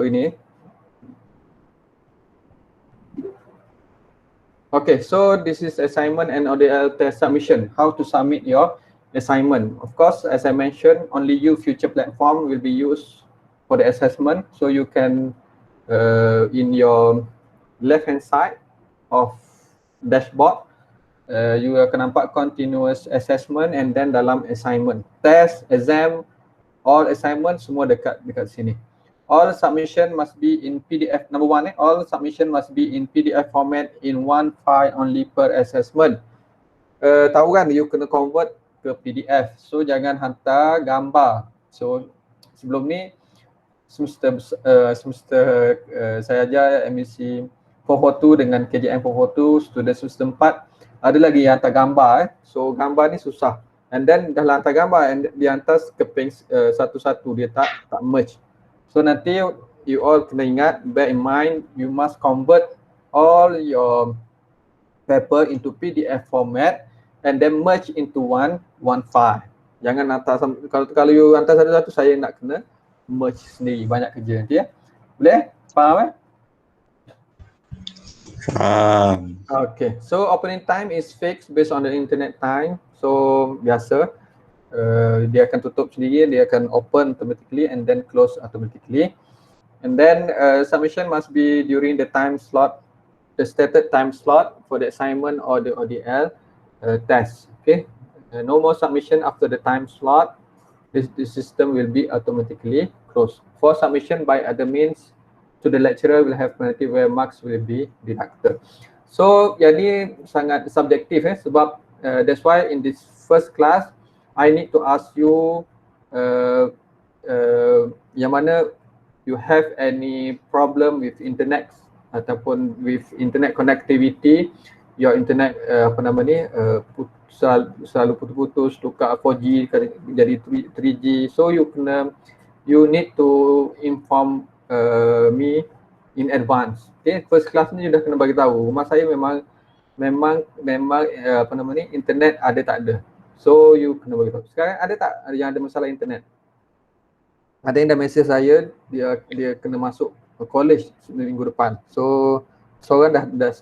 untuk ini. Okay, so this is assignment and ODL test submission. How to submit your assignment? Of course, as I mentioned, only you future platform will be used for the assessment. So you can in your left hand side of dashboard, you akan nampak continuous assessment and then dalam assignment, test, exam, all assignment semua dekat sini. All submission must be in PDF. Number one, all submission must be in PDF format in one file only per assessment. Tahu kan, you kena convert ke PDF. So jangan hantar gambar. So sebelum ni semester saya ajar MEC 442 dengan KJM 442, student semester 4 ada lagi yang hantar gambar. So gambar ni susah. And then dah hantar gambar and dia hantar keping satu-satu, dia tak merge. So nanti you all kena ingat, bear in mind, you must convert all your paper into PDF format and then merge into one file. Jangan hantar, kalau you hantar satu-satu, saya nak kena merge sendiri, banyak kerja nanti ya. Boleh? Faham Faham. Okay, so opening time is fixed based on the internet time. So biasa, dia akan tutup sendiri, dia akan open automatically and then close automatically. And then submission must be during the time slot, the stated time slot for the assignment or the ODL test. Okay, no more submission after the time slot. This system will be automatically closed. For submission by other means to the lecturer will have penalty where marks will be deducted. So yang ni sangat subjektif sebab that's why in this first class I need to ask you yang mana you have any problem with internet ataupun with internet connectivity, your internet selalu putus-putus, tukar 4G jadi 3G. So you need to inform me in advance. Okay, first class ni you dah kena bagi tahu. Rumah saya memang internet ada tak ada. So you kena bagi tahu. Sekarang ada tak yang ada masalah internet? Ada yang dah message saya, dia kena masuk ke college minggu depan. So seorang dah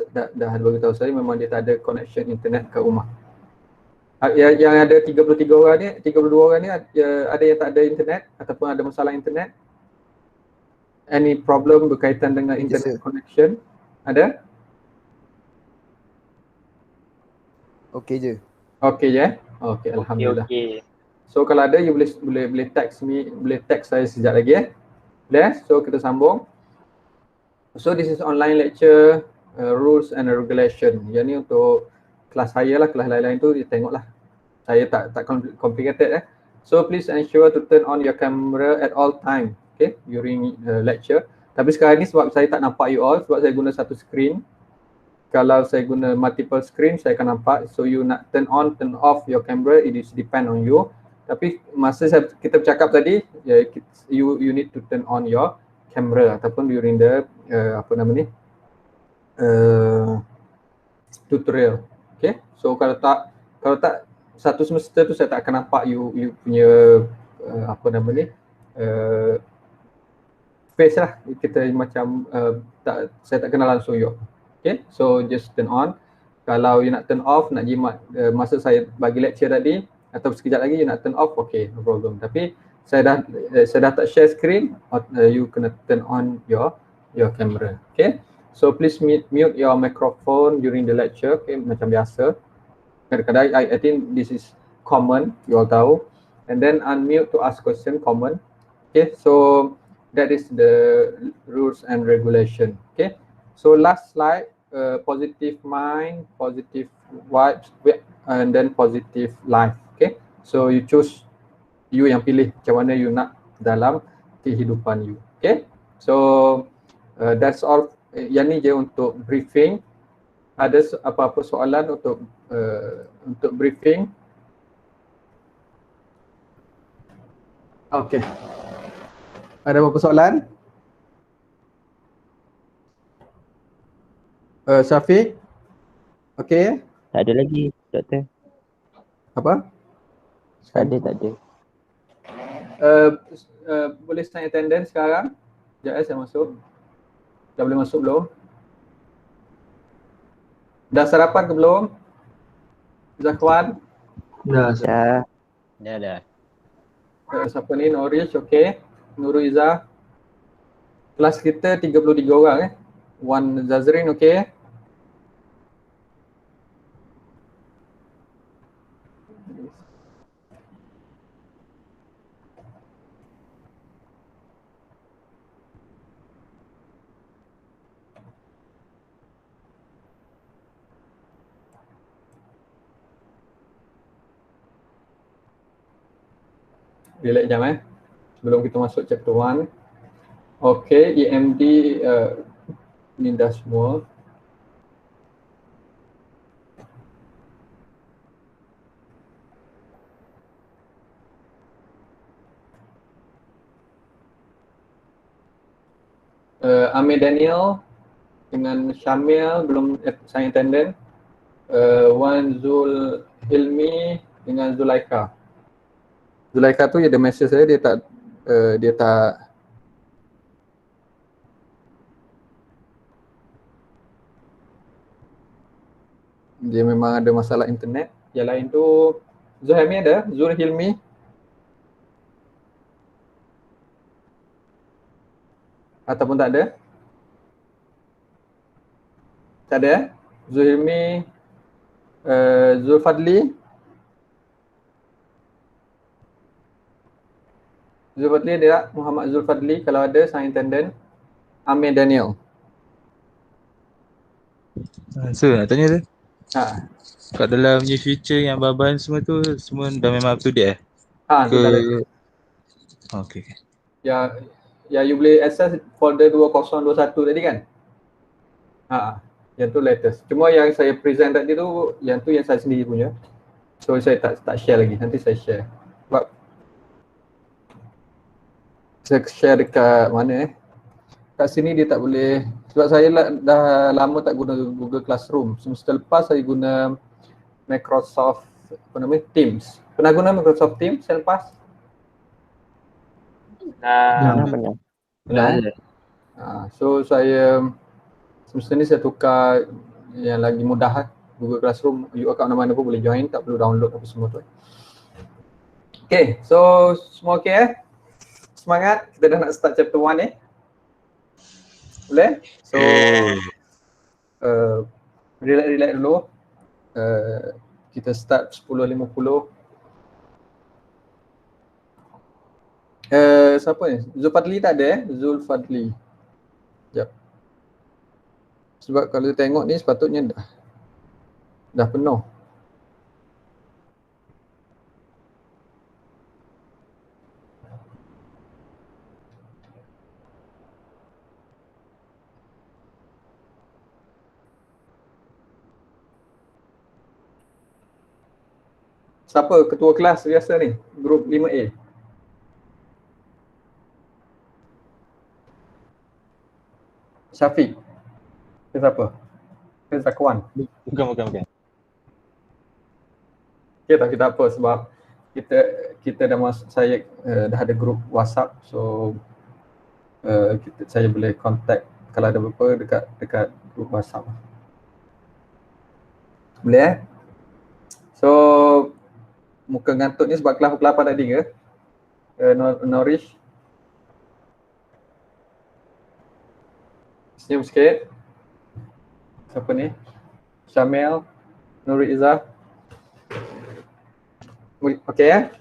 bagi tahu saya memang dia tak ada connection internet ke rumah. Yang ada 33 orang ni, 32 orang ni ada yang tak ada internet ataupun ada masalah internet? Any problem berkaitan dengan internet connection? Ada? Okey je. Okey je? Okey, alhamdulillah. Okay. So kalau ada, you boleh text me, boleh text saya sekejap lagi Boleh? So kita sambung. So this is online lecture, rules and regulation. Yang ni untuk kelas saya lah, kelas lain-lain tu dia tengoklah. Saya tak complicated So please ensure to turn on your camera at all time, okay, during lecture. Tapi sekarang ni sebab saya tak nampak you all, sebab saya guna satu screen. Kalau saya guna multiple screen, saya akan nampak. So you nak turn on, turn off your camera, it is depend on you. Tapi masa kita bercakap tadi, you need to turn on your camera ataupun during the tutorial. Okay, so kalau tak satu semester tu saya tak akan nampak you punya face lah. Kita macam saya tak kenal langsung you. Okay, so just turn on. Kalau you nak turn off, nak jimat masa saya bagi lecture tadi atau sekejap lagi you nak turn off, okay, no problem. Tapi saya dah tak share screen, you kena turn on your camera. Okay, so please mute your microphone during the lecture. Okay, macam biasa. Kadang-kadang I think this is common, you all tahu. And then unmute to ask question, common. Okay, so that is the rules and regulation. Okay, so last slide, positive mind, positive vibes, and then positive life. Okay, so you choose, you yang pilih macam mana you nak dalam kehidupan you. Okay, so that's all. Yang ni je untuk briefing. Ada apa-apa soalan untuk briefing? Okay. Ada apa-apa soalan? Syafiq? Okay. Tak ada lagi, doktor. Apa? Tak ada. Boleh sign attendance sekarang? Sekejap saya masuk. Dah boleh masuk belum? Dah sarapan ke belum? Zakwan? Dah, Ustaz. Dah. Dah. Siapa ni? Norish, okey. Nurul Izzah. Kelas kita 33 orang Wan Zazrin, okey. Relax jam sebelum kita masuk chapter 1. Okey, EMD ni dah semua. Amir Daniel dengan Syamil belum sign attendance. Wan Zul Hilmi dengan Zulaika. Zulaika tu ada message saya, dia tak dia memang ada masalah internet. Yang lain tu Zuhaimi ada, Zul Hilmi. Ataupun tak ada? Tak ada Zul Hilmi, Zul Fadli. Zul Fadli ada tak? Muhammad Zul Fadli kalau ada sign attendant. Amir Daniel. So nak tanya tu, Ha. kat dalam punya feature yang baban semua tu semua dah memang up to date Tu dah ada. Okay. Ya you boleh access folder 2021 tadi kan? Yang tu latest. Cuma yang saya present tadi tu, yang tu yang saya sendiri punya. So saya tak share lagi. Nanti saya share. Sebab saya share dekat mana kat sini dia tak boleh, sebab saya dah lama tak guna Google Classroom. Semester lepas saya guna Microsoft Teams. Pernah guna Microsoft Teams selepas? Pernah. So saya semester ni saya tukar yang lagi mudah Google Classroom. You kat mana-mana pun boleh join, tak perlu download apa semua tu. Okay, so semua okay Semangat, kita dah nak start chapter 1 Boleh? So relax dulu. Kita start 10.50. Siapa ni? Zul Fadli tak ada Zul Fadli. Sekejap. Sebab kalau tengok ni sepatutnya dah penuh. Siapa ketua kelas biasa ni? Grup 5A. Syafiq. Ke siapa? Ke Zakwan? Bukan. Okay, tak kita apa sebab kita dah saya dah ada grup WhatsApp, so saya boleh contact kalau ada apa-apa dekat grup WhatsApp. Boleh So muka ngantuk ni sebab kelas pukul 8 tadi ke? Norish. Senyum sikit. Siapa ni? Syamil, Nurul Izzah. Okay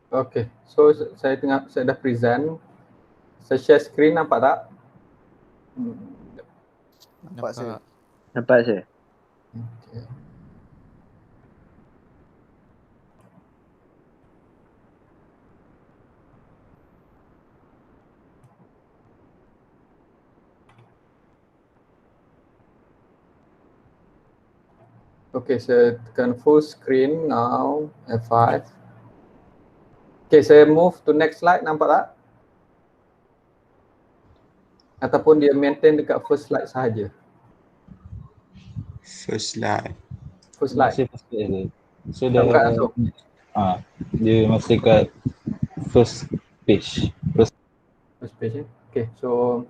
Okay, so saya dah present. Saya share screen, nampak tak? Nampak saya. Nampak saya. Okay. Okay, saya tekan full screen now, F5. Okay, saya move to next slide, nampak tak? Ataupun dia maintain dekat first slide sahaja? First slide. First slide. Masih first slide je. So Tak buka langsung? dia masih kat first page. First Page. Okay, so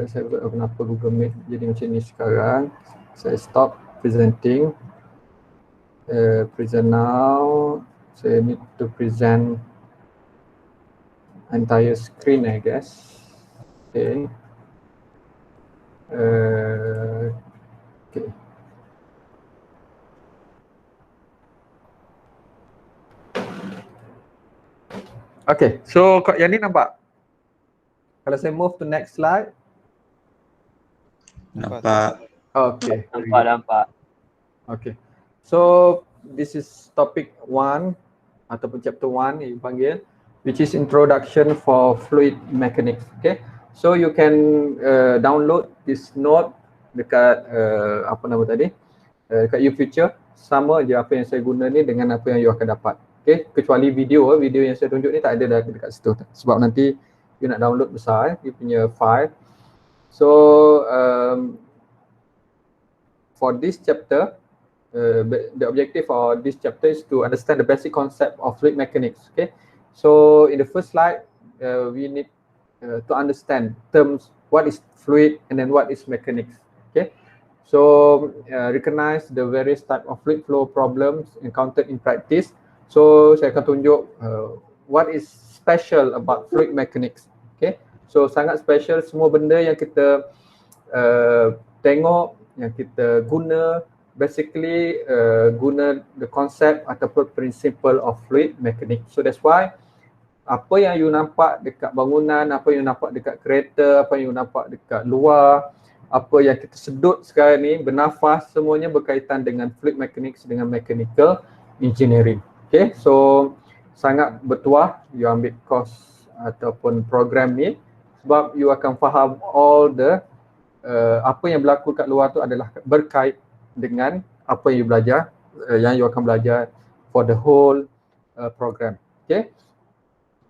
saya buat kenapa Google Meet jadi macam ni sekarang. Saya stop presenting. Present now. Saya need to present entire screen, I guess. Okay. Okay. Okay, so yang ni nampak? Kalau saya move to next slide. nampak. Okay. Nampak. Okay. So this is topic 1 ataupun chapter 1 yang panggil, which is introduction for fluid mechanics. Okay. So you can download this note dekat apa nama tadi? Dekat YouFuture. Sama je apa yang saya guna ni dengan apa yang you akan dapat. Okay, kecuali video yang saya tunjuk ni tak ada dekat situ sebab nanti you nak download besar you punya file. So for this chapter, the objective of this chapter is to understand the basic concept of fluid mechanics. Okay, so in the first slide, we need to understand terms, what is fluid and then what is mechanics. Okay, so recognize the various type of fluid flow problems encountered in practice. So saya akan tunjuk what is special about fluid mechanics. Okay, so sangat special, semua benda yang kita tengok, yang kita guna, basically guna the concept ataupun principle of fluid mechanics. So that's why apa yang you nampak dekat bangunan, apa yang you nampak dekat kereta, apa yang you nampak dekat luar, apa yang kita sedut sekarang ni, bernafas, semuanya berkaitan dengan fluid mechanics, dengan mechanical engineering. Okay, so sangat bertuah you ambil course ataupun program ni sebab you akan faham all the apa yang berlaku kat luar tu adalah berkait dengan apa yang you belajar, yang you akan belajar for the whole program. Okay,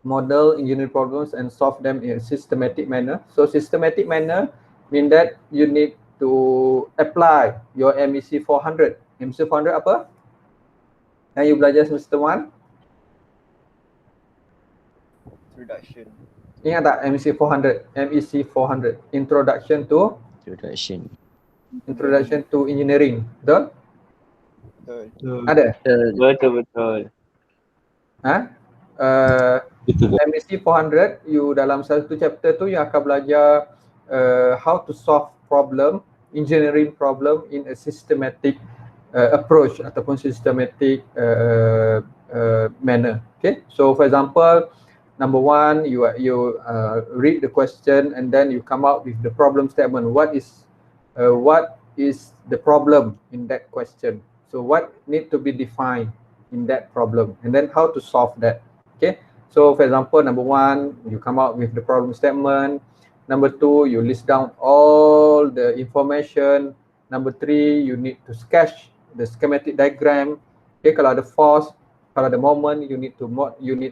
model engineering problems and solve them in a systematic manner. So systematic manner mean that you need to apply your MEC 400. MEC 400 apa? Yang you belajar semester 1? Introduction. Ingat tak MEC 400? MEC 400. Introduction to Engineering. Betul? Betul. Ada? Betul. Ha? Betul. MEC 400, you dalam satu chapter tu you akan belajar how to solve problem, engineering problem in a systematic approach ataupun systematic manner. Okay, so for example, number 1, you read the question and then you come out with the problem statement. What is the problem in that question? So what need to be defined in that problem, and then how to solve that. Okay, so for example, number 1, you come out with the problem statement. Number 2, you list down all the information. Number 3, you need to sketch the schematic diagram. Okay, kalau ada force, kalau ada moment, you need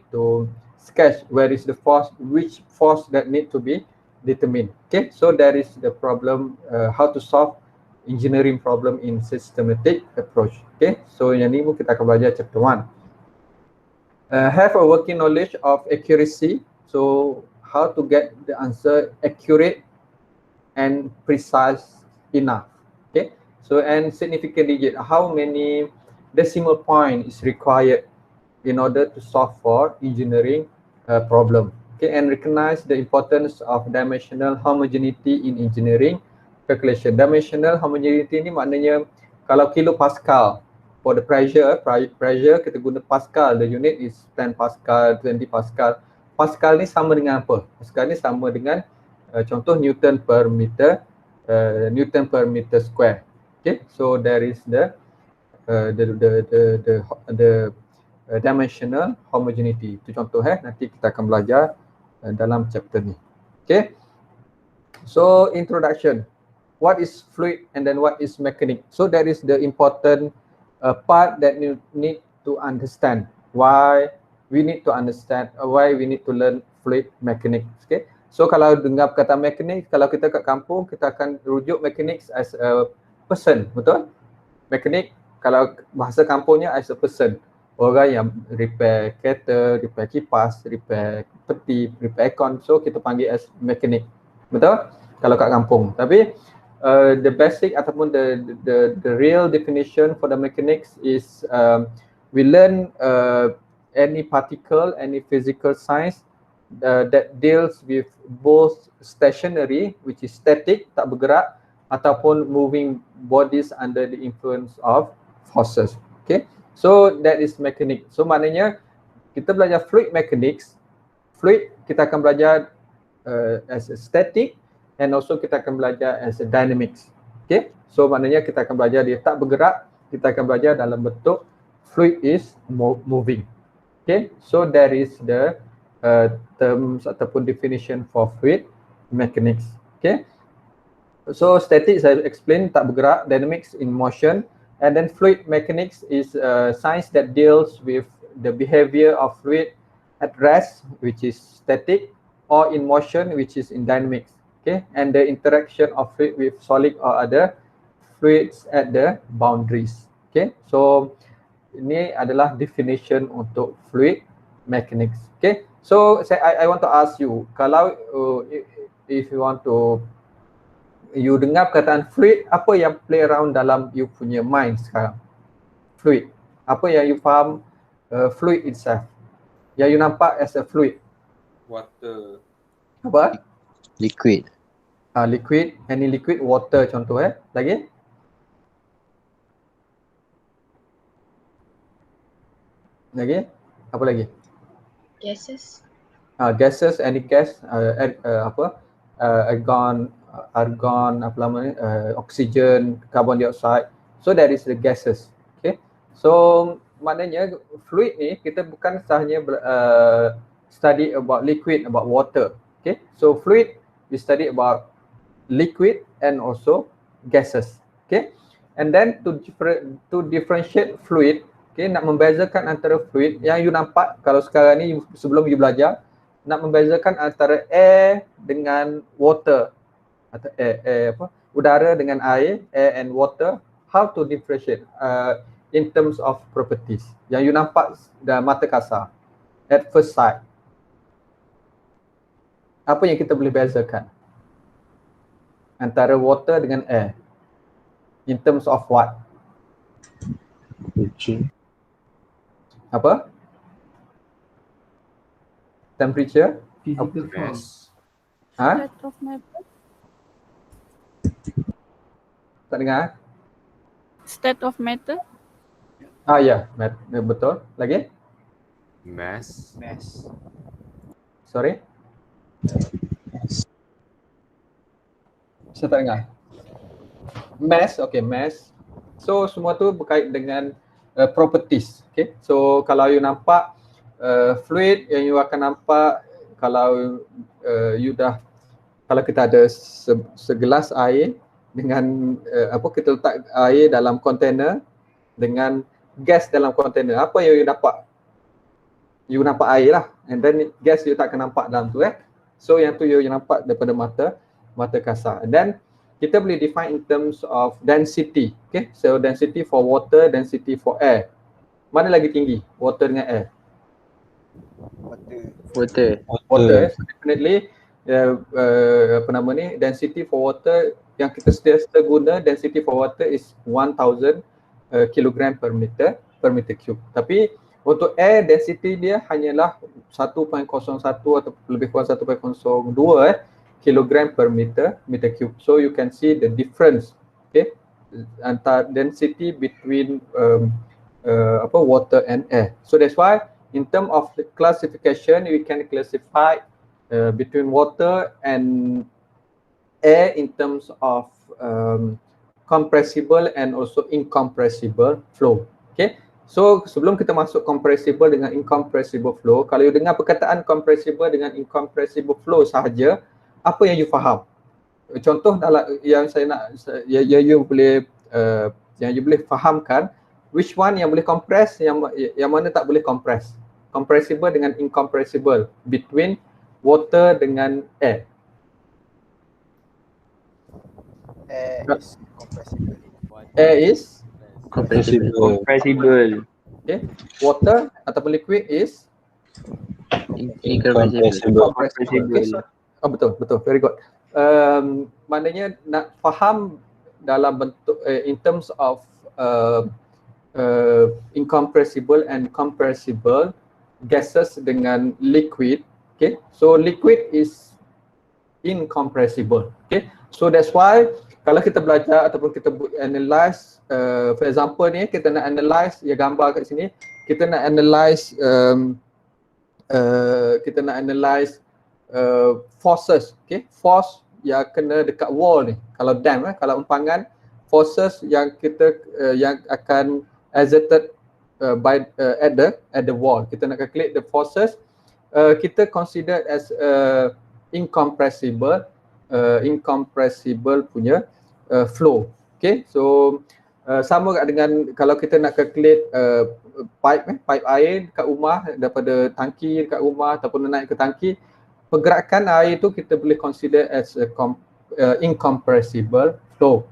to sketch where is the force, which force that need to be determined. Okay, so that is the problem, how to solve engineering problem in systematic approach. Okay, so yang ni kita akan belajar chapter 1. Have a working knowledge of accuracy. So how to get the answer accurate and precise enough. Okay, so and significant digit, how many decimal point is required in order to solve for engineering problem. Okay, and recognize the importance of dimensional homogeneity in engineering calculation. Dimensional homogeneity ni maknanya kalau kilopascal for the pressure kita guna Pascal. The unit is 10 Pascal, 20 Pascal. Pascal ni sama dengan apa? Pascal ni sama dengan contoh Newton per meter square. Okay, so there is the dimensional homogeneity. Itu contoh nanti kita akan belajar dalam chapter ni. Okay, so introduction. What is fluid and then what is mechanic? So that is the important part that you need to understand. Why we need to understand, why we need to learn fluid mechanics. Okay, so kalau dengar kata mechanics, kalau kita kat kampung kita akan rujuk mechanics as a person, betul? Mechanic kalau bahasa kampungnya as a person, orang yang repair kereta, repair kipas, repair peti, repair aircon, so kita panggil as mechanic, betul? Kalau kat kampung. Tapi the basic ataupun the real definition for the mechanics is we learn any particle, any physical science that deals with both stationary, which is static, tak bergerak, ataupun moving bodies under the influence of forces. Okay, so that is mechanics. So maknanya kita belajar fluid mechanics, fluid kita akan belajar as a static, and also kita akan belajar as a dynamics. Okay, so maknanya kita akan belajar dia tak bergerak, kita akan belajar dalam bentuk fluid is moving. Okay, so that is the terms ataupun definition for fluid mechanics. Okay, so static saya explain tak bergerak, dynamics in motion, and then fluid mechanics is science that deals with the behavior of fluid at rest, which is static, or in motion, which is in dynamics. Okay, and the interaction of fluid with solid or other fluids at the boundaries. Okay, so ini adalah definition untuk fluid mechanics. Okay, so I want to ask you, kalau if you want to, you dengar perkataan fluid, apa yang play around dalam you punya mind sekarang? Fluid, apa yang you faham fluid itself, yang you nampak as a fluid? Water. Apa? Liquid. Liquid, any liquid, water contoh lagi? Lagi? Apa lagi? Gases. Gases, any gas, argon, apa namanya, oxygen, carbon dioxide. So that is the gases. Okay. So maknanya fluid ni kita bukan sahaja study about liquid, about water. Okay. So fluid we study about liquid and also gases. Okay, and then to differentiate fluid, okay, nak membezakan antara fluid yang you nampak kalau sekarang ni sebelum you belajar, nak membezakan antara air dengan water atau udara dengan air and water, how to differentiate in terms of properties yang you nampak dalam mata kasar at first sight. Apa yang kita boleh bezakan antara water dengan air in terms of what? Apa? Temperature? Physical force. State of matter. Tak dengar? State of matter. Ya, betul. Lagi? Mass. Sorry? Saya tak dengar. Mass, okay, mass. So semua tu berkait dengan properties. Okay, so kalau you nampak fluid, yang you akan nampak kalau kalau kita ada segelas air dengan kita letak air dalam kontainer dengan gas dalam kontainer, apa yang you dapat? You nampak air lah, and then gas you tak akan nampak dalam tu So yang tu you nampak daripada mata kasar. And then kita boleh define in terms of density. Okay, so density for water, density for air. Mana lagi tinggi, water dengan air? Water. Water. So definitely density for water yang kita sentiasa guna, density for water is 1000 kilogram per meter cube. Tapi untuk air, density dia hanyalah 1.01 atau lebih kurang 1.02 kilogram per meter cube. So you can see the difference, okay, antara density between water and air. So that's why in terms of the classification, we can classify between water and air in terms of compressible and also incompressible flow. Okay, so sebelum kita masuk compressible dengan incompressible flow, kalau you dengar perkataan compressible dengan incompressible flow sahaja, apa yang you faham? Contoh dalam yang saya nak you boleh yang you boleh fahamkan, which one yang boleh compress, yang mana tak boleh compress. Compressible dengan incompressible between water dengan air. Air is compressible. Air is Compressible. Compressible. okay. Water ataupun liquid is Incompressible. compressible. Okay, so, betul, very good. Maknanya nak faham dalam bentuk in terms of incompressible and compressible gases dengan liquid. Okay, so liquid is incompressible. Okay, so that's why kalau kita belajar ataupun kita analyze, for example ni kita nak analyze, ya gambar kat sini, kita nak analyze forces, okay, force yang kena dekat wall ni. Kalau dam, kalau empangan, forces yang kita yang akan exerted at the wall. Kita nak calculate the forces, kita consider as incompressible punya flow. Okay, so sama dengan kalau kita nak calculate pipe air dekat rumah, daripada tangki dekat rumah ataupun naik ke tangki, pergerakan air itu kita boleh consider as incompressible flow.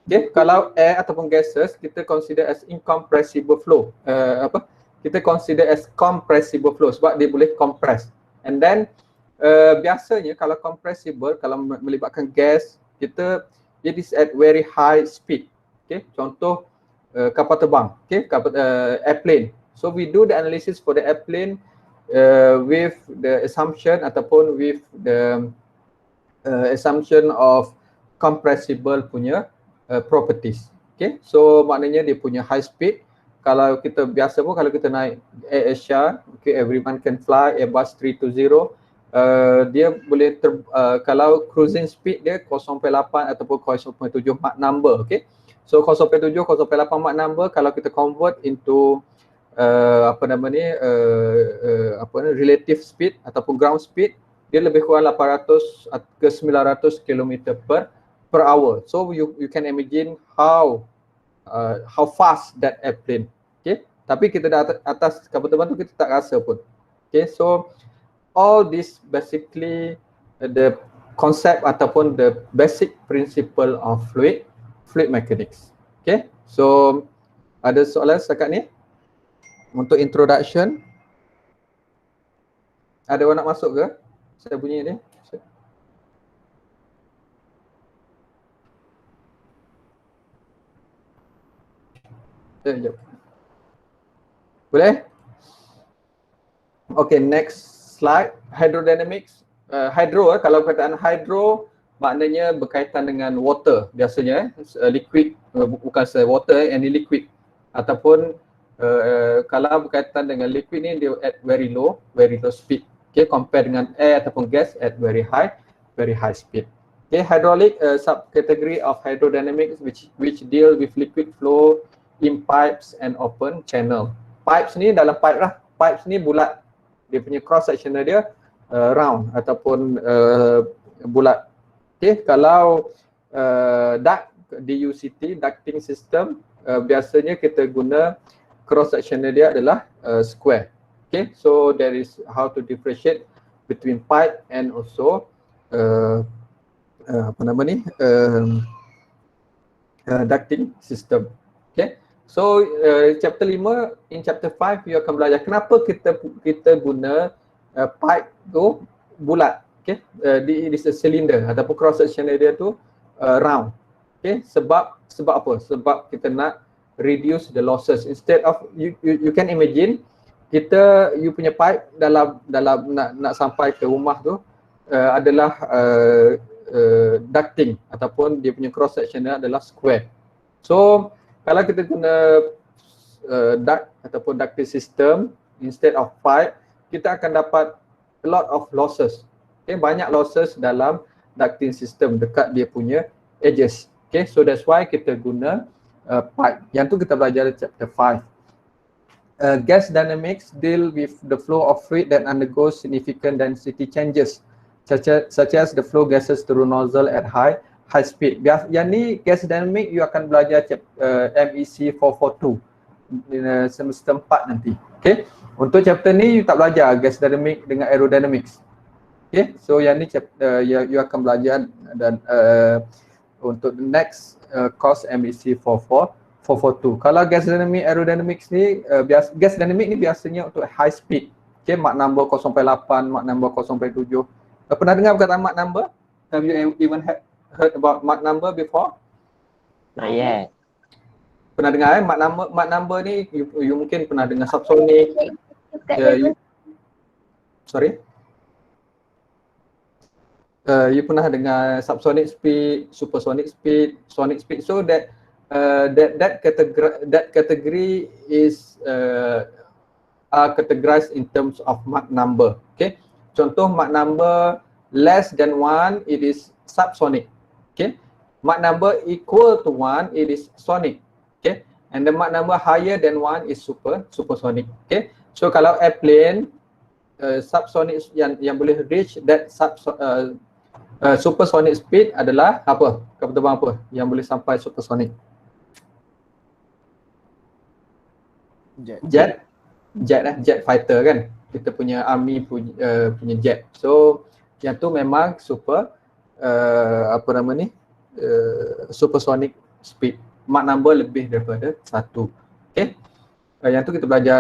Okay, kalau air ataupun gases kita consider as incompressible flow. Kita consider as compressible flow sebab dia boleh compress. And then biasanya kalau compressible, kalau melibatkan gas, it is at very high speed. Okay, contoh kapal terbang, okay, airplane. So we do the analysis for the airplane with the assumption ataupun with the assumption of compressible punya properties. Okay, so maknanya dia punya high speed. Kalau kita biasa pun, kalau kita naik Air Asia, okay, everyone can fly Airbus 320, dia boleh kalau cruising speed dia 0.8 ataupun 0.7 Mach number. Okay, so 0.7, 0.8 Mach number kalau kita convert into relative speed ataupun ground speed, dia lebih kurang 800 ke 900 km per hour. So you can imagine how fast that airplane. Okay, tapi kita dah atas kapal terbang tu kita tak rasa pun. Okay, so all this basically the concept ataupun the basic principle of fluid mechanics. Okay, so ada soalan setakat ni untuk introduction? Ada orang nak masuk ke? Saya bunyi ni. Sekejap. Boleh? Okay, next slide. Hydrodynamics. Hydro, kalau perkataan hydro maknanya berkaitan dengan water biasanya, liquid, bukan water, any liquid. Ataupun kalau berkaitan dengan liquid ni, dia at very low speed. Okay, compare dengan air ataupun gas at very high speed. Okay, hydraulic subcategory of hydrodynamics which deal with liquid flow in pipes and open channel. Pipes ni dalam pipe lah. Pipes ni bulat. Dia punya cross sectional dia round ataupun bulat. Okay, kalau duct, DUCT, ducting system, biasanya kita guna cross sectional dia adalah square. Okay, so there is how to differentiate between pipe and also ducting system. Okay, so chapter 5, in chapter 5 you akan belajar kenapa kita guna pipe tu bulat. Okay, this is a cylinder ataupun cross section dia tu round. Okay, sebab apa? Sebab kita nak reduce the losses. Instead of you can imagine you punya pipe dalam nak sampai ke rumah tu adalah ducting ataupun dia punya cross section adalah square. So kalau kita guna duct ataupun ducting system instead of pipe, kita akan dapat a lot of losses. Okay, banyak losses dalam ducting system dekat dia punya edges. Okay, so that's why kita guna pipe. Yang tu kita belajar di chapter 5. Gas dynamics deal with the flow of fluid that undergoes significant density changes, such as the flow gases through nozzle at high speed. Yang ni gas dynamic you akan belajar MEC 442 semester 4 nanti. Okay. Untuk chapter ni you tak belajar gas dynamic dengan aerodynamics. Okay. So yang ni you akan belajar dan untuk the next course MEC 442. Kalau gas dynamic aerodynamics ni gas dynamic ni biasanya untuk high speed. Okay, Mach number 0.8, Mach number 0.7. Pernah dengar perkataan Mach number? Have you even heard about Mach number before? Not yet. Pernah dengar Mach number ni you mungkin pernah dengar subsonic. Sorry? You pernah dengar subsonic speed, supersonic speed, sonic speed. So that category is are categorized in terms of Mach number. Okay. Contoh Mach number less than 1, it is subsonic. Okay. Mach number equal to 1, it is sonic. Okay. And the Mach number higher than 1 is supersonic. Okay. So kalau airplane subsonic yang boleh reach that supersonic speed adalah apa? Kapal terbang apa yang boleh sampai supersonic? Jet fighter kan, kita punya army punya jet. So yang tu memang supersonic speed, Mach number lebih daripada 1. Okay, yang tu kita belajar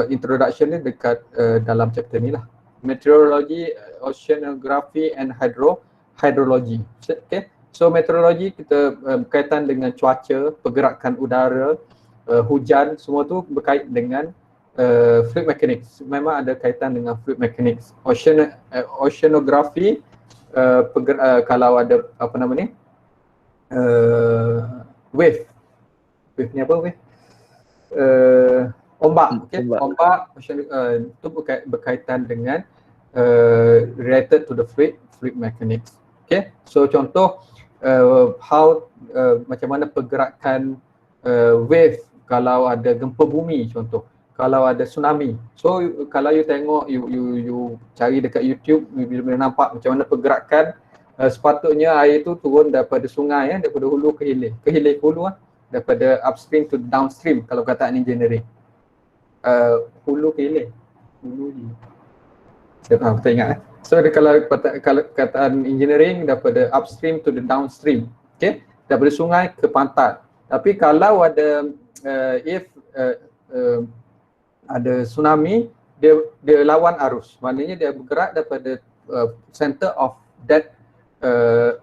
introduction ni dekat dalam chapter ni lah, meteorology, oceanography and hydrology. Okay, so meteorology kita berkaitan dengan cuaca, pergerakan udara, hujan, semua tu berkait dengan fluid mechanics. Memang ada kaitan dengan fluid mechanics. Oceanography kalau ada wave ni apa wave? Ombak. Okay? Ombak itu berkaitan dengan related to the fluid mechanics. Okay, so contoh macam mana pergerakan wave kalau ada gempa bumi, contoh kalau ada tsunami. So kalau you tengok, you cari dekat YouTube, you boleh nampak macam mana pergerakan sepatutnya air tu turun daripada sungai, daripada hulu ke hilir, ke hulu daripada upstream to downstream kalau kataan engineering. Hulu ke hilir, saya tak ingat. So kalau kataan engineering daripada upstream to the downstream, okay, daripada sungai ke pantai. Tapi kalau ada ada tsunami, dia lawan arus. Maknanya dia bergerak daripada center of that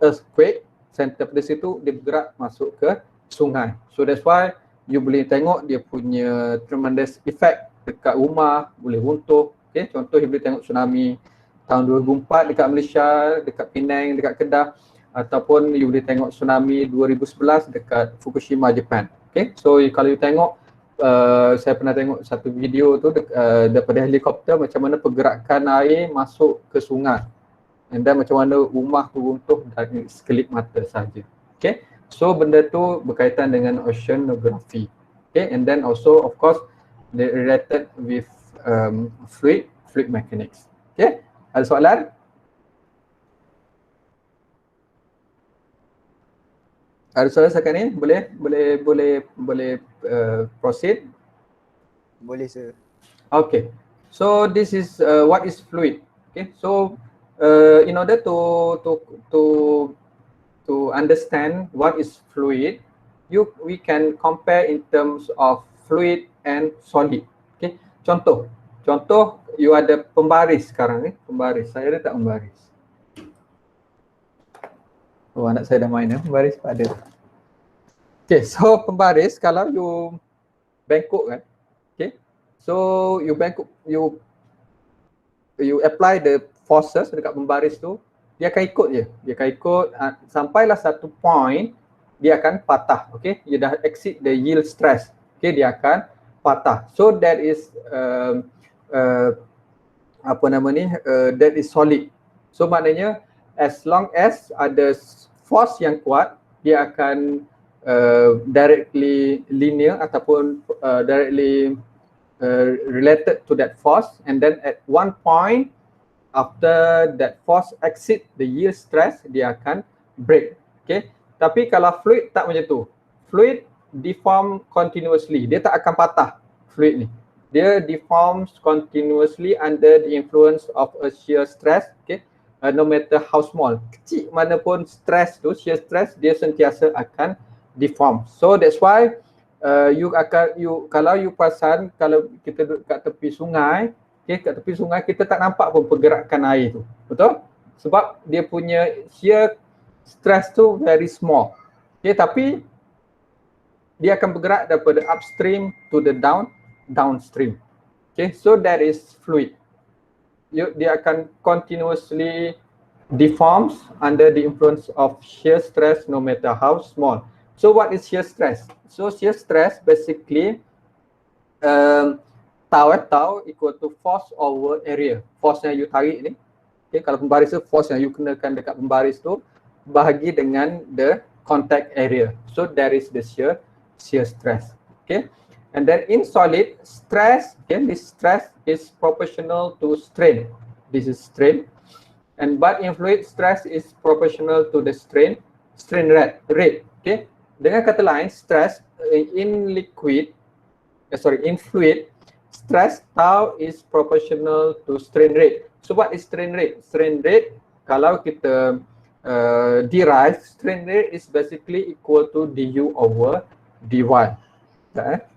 earthquake, center pada situ dia bergerak masuk ke sungai. So that's why you boleh tengok dia punya tremendous effect dekat rumah, boleh runtuh. Okay, contoh you boleh tengok tsunami tahun 2004 dekat Malaysia, dekat Penang, dekat Kedah, ataupun you boleh tengok tsunami 2011 dekat Fukushima, Japan. Okay, so kalau you tengok, saya pernah tengok satu video tu daripada helikopter macam mana pergerakan air masuk ke sungai, and then macam mana rumah tu runtuh dari sekelip mata saja. Okay, so benda tu berkaitan dengan oceanography. Okay, and then also of course related with fluid mechanics. Okay, ada soalan? Ada soalan sekarang ni? Boleh proceed? Boleh, sir. Okay. So this is what is fluid. Okay. So in order to understand what is fluid, we can compare in terms of fluid and solid. Okay. Contoh you ada pembaris sekarang ni, pembaris. Saya ada tak pembaris? Oh, anak saya dah main pembaris ada. Okay, so pembaris kalau you bengkok kan. Okay. So you bengkok, you apply the forces dekat pembaris tu, dia akan ikut je. Dia akan ikut sampailah satu point dia akan patah. Okay, dia dah exceed the yield stress. Okay, dia akan patah. So that is apa nama ni, that is solid. So maknanya as long as ada force yang kuat, dia akan directly linear ataupun directly related to that force, and then at one point after that force exceed the yield stress, dia akan break. Okay. Tapi kalau fluid tak macam tu. Fluid deform continuously. Dia tak akan patah fluid ni. Dia deforms continuously under the influence of a shear stress, okay, no matter how small. Kecil mana pun stress tu, shear stress, dia sentiasa akan deform. So that's why kalau you perasan, kalau kita duduk kat tepi sungai, okay, kat tepi sungai kita tak nampak pun pergerakan air tu. Betul? Sebab dia punya shear stress tu very small. Okay, tapi dia akan bergerak daripada upstream to the downstream. Okay, so that is fluid. Dia akan continuously deforms under the influence of shear stress no matter how small. So what is shear stress? So shear stress basically tau equal to force over area. Force yang you tarik ni, okay, kalau pembaris tu force yang you kenakan dekat pembaris tu bahagi dengan the contact area. So that is the shear stress. Okay. And then in solid, stress, again this stress is proportional to strain. This is strain. And but in fluid, stress is proportional to the strain rate. Okay. Dengan kata lain, stress in fluid, stress tau is proportional to strain rate. So what is strain rate? Strain rate, kalau kita derive, strain rate is basically equal to du over dy. Tak,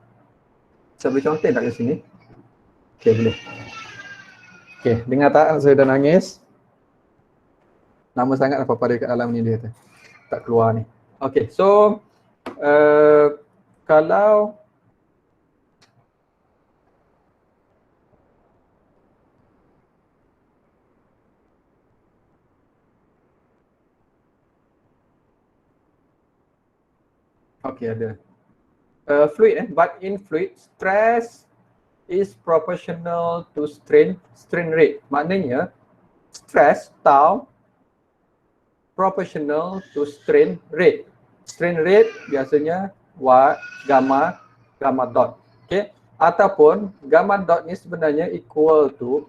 saya boleh contoh tak ke sini? Okay, boleh. Okay, dengar tak saya dah nangis? Lama sangat apa pada kat dalam ni dia kata. Tak keluar ni. Okay, so kalau okay, ada fluid, but in fluid stress is proportional to strain rate. Maknanya stress tau proportional to strain rate. Strain rate biasanya gamma dot. Okay, ataupun gamma dot ni sebenarnya equal to,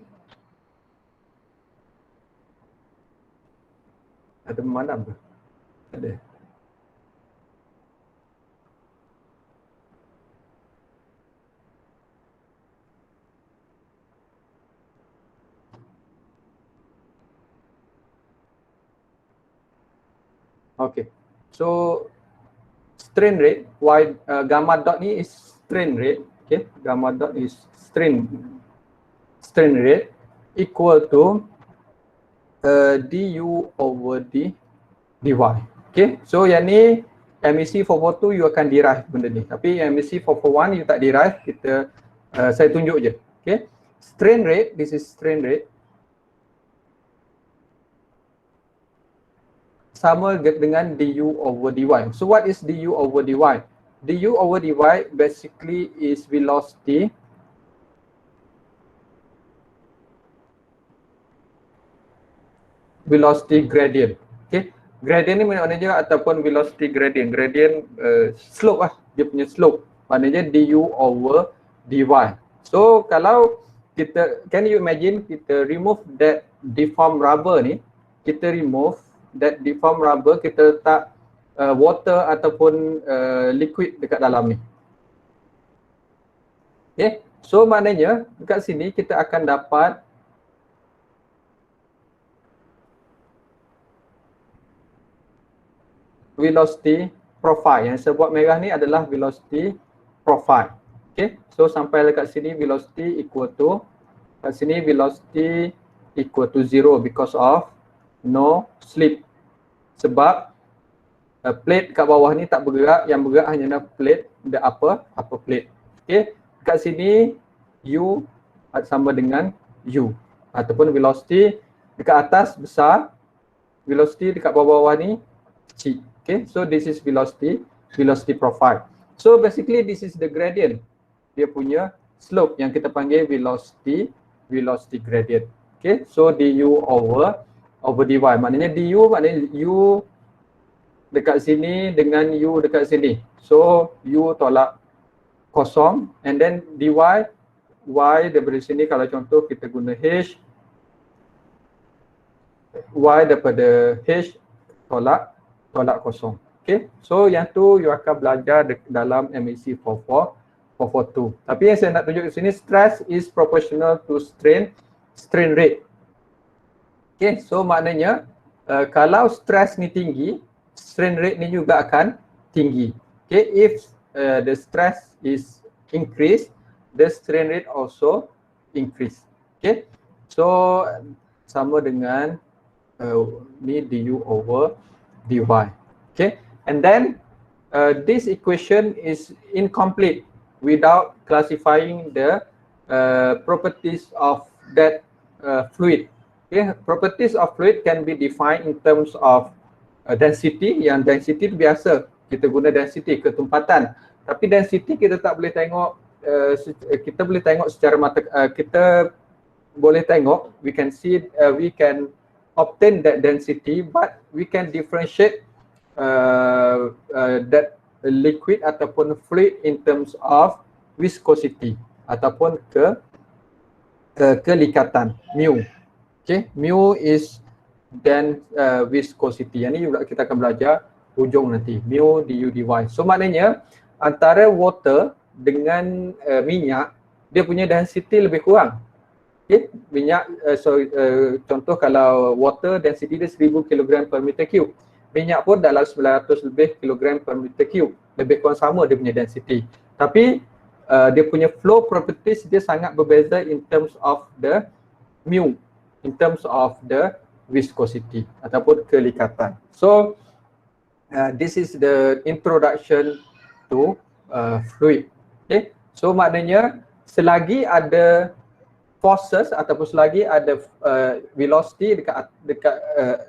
ada mana apa? Ada. Okay, so strain rate, gamma dot ni is strain rate, okay, gamma dot is strain rate equal to du over dy. Okay, so yang ni MEC 442 you akan derive benda ni, tapi MEC 441 you tak derive, kita saya tunjuk je. Okay, strain rate, this is strain rate sama dengan du over dy. So what is du over dy? Du over dy basically is velocity gradient. Okay, gradient ni maknanya ataupun velocity gradient. Gradient slope lah, dia punya slope. Maknanya du over dy. So kalau kita, can you imagine kita remove that deformed rubber ni, kita remove that deformed rubber, kita letak water ataupun liquid dekat dalam ni. Okay, so maknanya dekat sini kita akan dapat velocity profile. Yang saya buat merah ni adalah velocity profile. Okay, so sampai dekat sini velocity equal to, kat sini velocity equal to 0 because of no slip. Sebab plate kat bawah ni tak bergerak, yang bergerak hanya plate, the upper plate. Okay, kat sini u sama dengan u, ataupun velocity dekat atas besar, velocity dekat bawah-bawah ni kecil. Okay, so this is velocity profile. So basically this is the gradient. dia punya slope yang kita panggil velocity gradient. Okay, so du over dy. Maknanya du maknanya u dekat sini dengan u dekat sini. So u tolak kosong, and then dy, y daripada sini kalau contoh kita guna h, y daripada h tolak kosong. Okay, so yang tu you akan belajar dalam MEC 442. Tapi yang saya nak tunjuk di sini, stress is proportional to strain rate. Okay, so maknanya kalau stress ni tinggi, strain rate ni juga akan tinggi. Okay, if the stress is increased, the strain rate also increase. Okay, so sama dengan ni du over dy. Okay, and then this equation is incomplete without classifying the properties of that fluid. Okay, properties of fluid can be defined in terms of density. Yang density itu biasa kita guna density, ketumpatan. Tapi density kita tak boleh tengok, kita boleh tengok secara mata, kita boleh tengok, we can see, we can obtain that density, but we can differentiate that liquid ataupun fluid in terms of viscosity ataupun kelikatan, mu. Okay, mu is then viscosity. Yang ni juga kita akan belajar hujung nanti, mu du dy. So maknanya antara water dengan minyak, dia punya density lebih kurang. Okay, minyak, contoh kalau water density dia 1000 kg per meter cube. Minyak pun dalam 900 lebih kilogram per meter cube. Lebih kurang sama dia punya density. Tapi dia punya flow properties dia sangat berbeza in terms of the mu, in terms of the viscosity ataupun kelikatan. So this is the introduction to fluid. Okay, so maknanya selagi ada forces ataupun selagi ada velocity dekat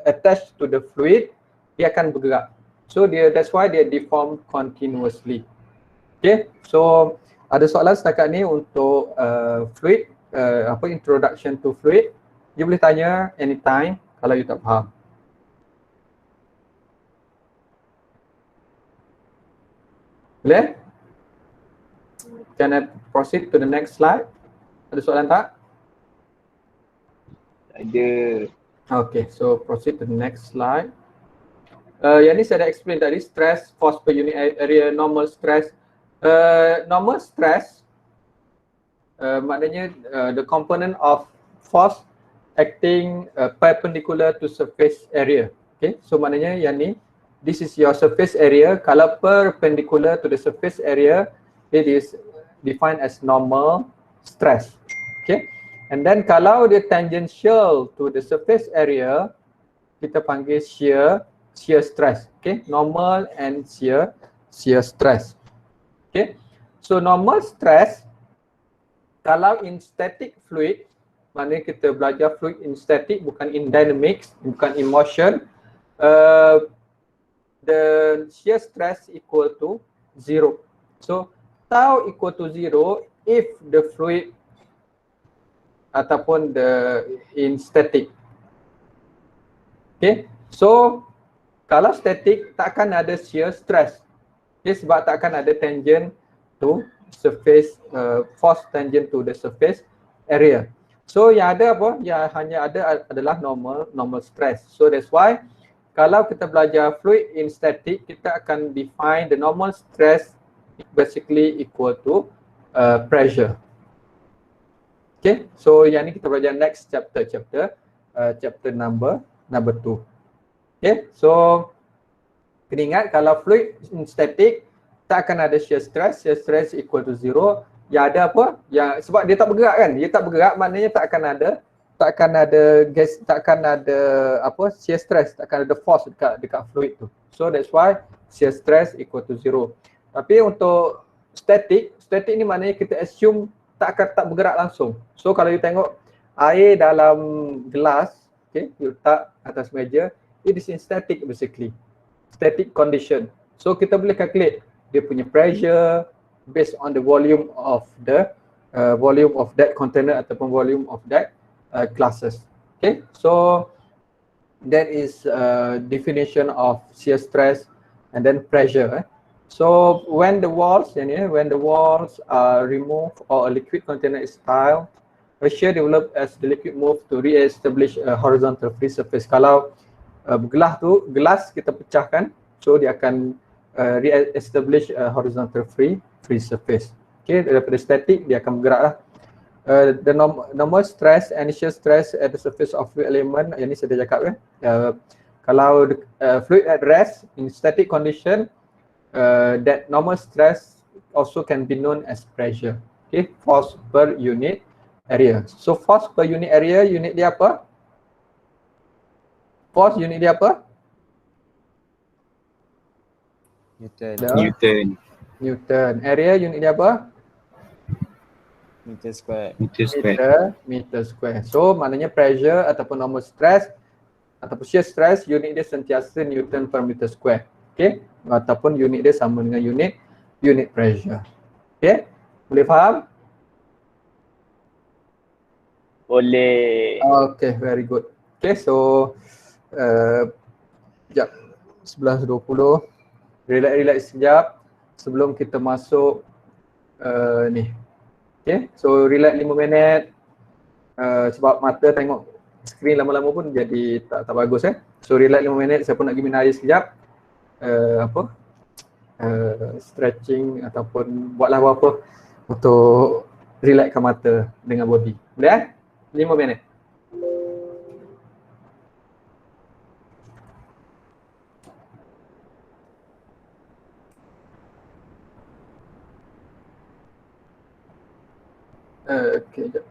attached to the fluid, dia akan bergerak. So that's why dia deform continuously. Okay, so ada soalan setakat ni untuk fluid, introduction to fluid. You boleh tanya anytime kalau you tak faham. Boleh? Can I proceed to the next slide? Ada soalan tak? Ada. Okay, so proceed to the next slide. Yang ni saya dah explain tadi, stress, force per unit area, normal stress. Normal stress maknanya the component of force acting perpendicular to surface area. Okay, so maknanya yang ni, this is your surface area. Kalau perpendicular to the surface area, it is defined as normal stress. Okay, and then kalau dia tangential to the surface area, kita panggil shear stress. Okay, normal and shear stress. Okay, so normal stress kalau in static fluid, maknanya kita belajar fluid in static, bukan in dynamics, bukan in motion, the shear stress equal to 0. So tau equal to 0 if the fluid ataupun in static. Okay, so kalau static takkan ada shear stress. Okay, sebab takkan ada tangent to surface, force tangent to the surface area. So yang ada apa? Yang hanya ada adalah normal stress. So that's why kalau kita belajar fluid in static, kita akan define the normal stress basically equal to pressure. Okay, so yang ni kita belajar next chapter number 2. Okay, so kena ingat kalau fluid in static tak akan ada shear stress equal to 0. Yang ada apa? Yang sebab dia tak bergerak kan? Dia tak bergerak maknanya tak akan ada shear stress, tak akan ada force dekat fluid tu. So that's why shear stress equal to 0. Tapi untuk static ni maknanya kita assume tak bergerak langsung. So kalau you tengok air dalam gelas, okay, you letak atas meja, it is in static basically. Static condition. So kita boleh calculate dia punya pressure, based on the volume of that container ataupun volume of that classes. Okay, so that is definition of shear stress and then pressure. So when the walls are removed or a liquid container is tiled, a shear develop as the liquid move to re-establish a horizontal free surface. Kalau gelas kita pecahkan, so dia akan re-establish a horizontal free surface. Okay, daripada static dia akan bergerak lah. The normal stress and shear stress at the surface of fluid element, yang ni saya dah cakap kan. Kalau fluid at rest in static condition, that normal stress also can be known as pressure. Okay, force per unit area. So force per unit area, unit dia apa? Force unit dia apa? Newton. Newton. Newton. Area unit dia apa? Meter square. Meter square. Meter square. So maknanya pressure ataupun normal stress ataupun shear stress, unit dia sentiasa Newton per meter square. Okay, ataupun unit dia sama dengan unit pressure. Okay, boleh faham? Boleh. Okay, very good. Okay, so sekejap, 11.20, relax sekejap sebelum kita masuk ni. Okay, so relax 5 minit, sebab mata tengok skrin lama-lama pun jadi tak bagus So relax 5 minit, saya pun nak pergi minum air sekejap, stretching ataupun buatlah apa-apa untuk relaxkan mata dengan body. Boleh 5 minit. Okay, sekejap.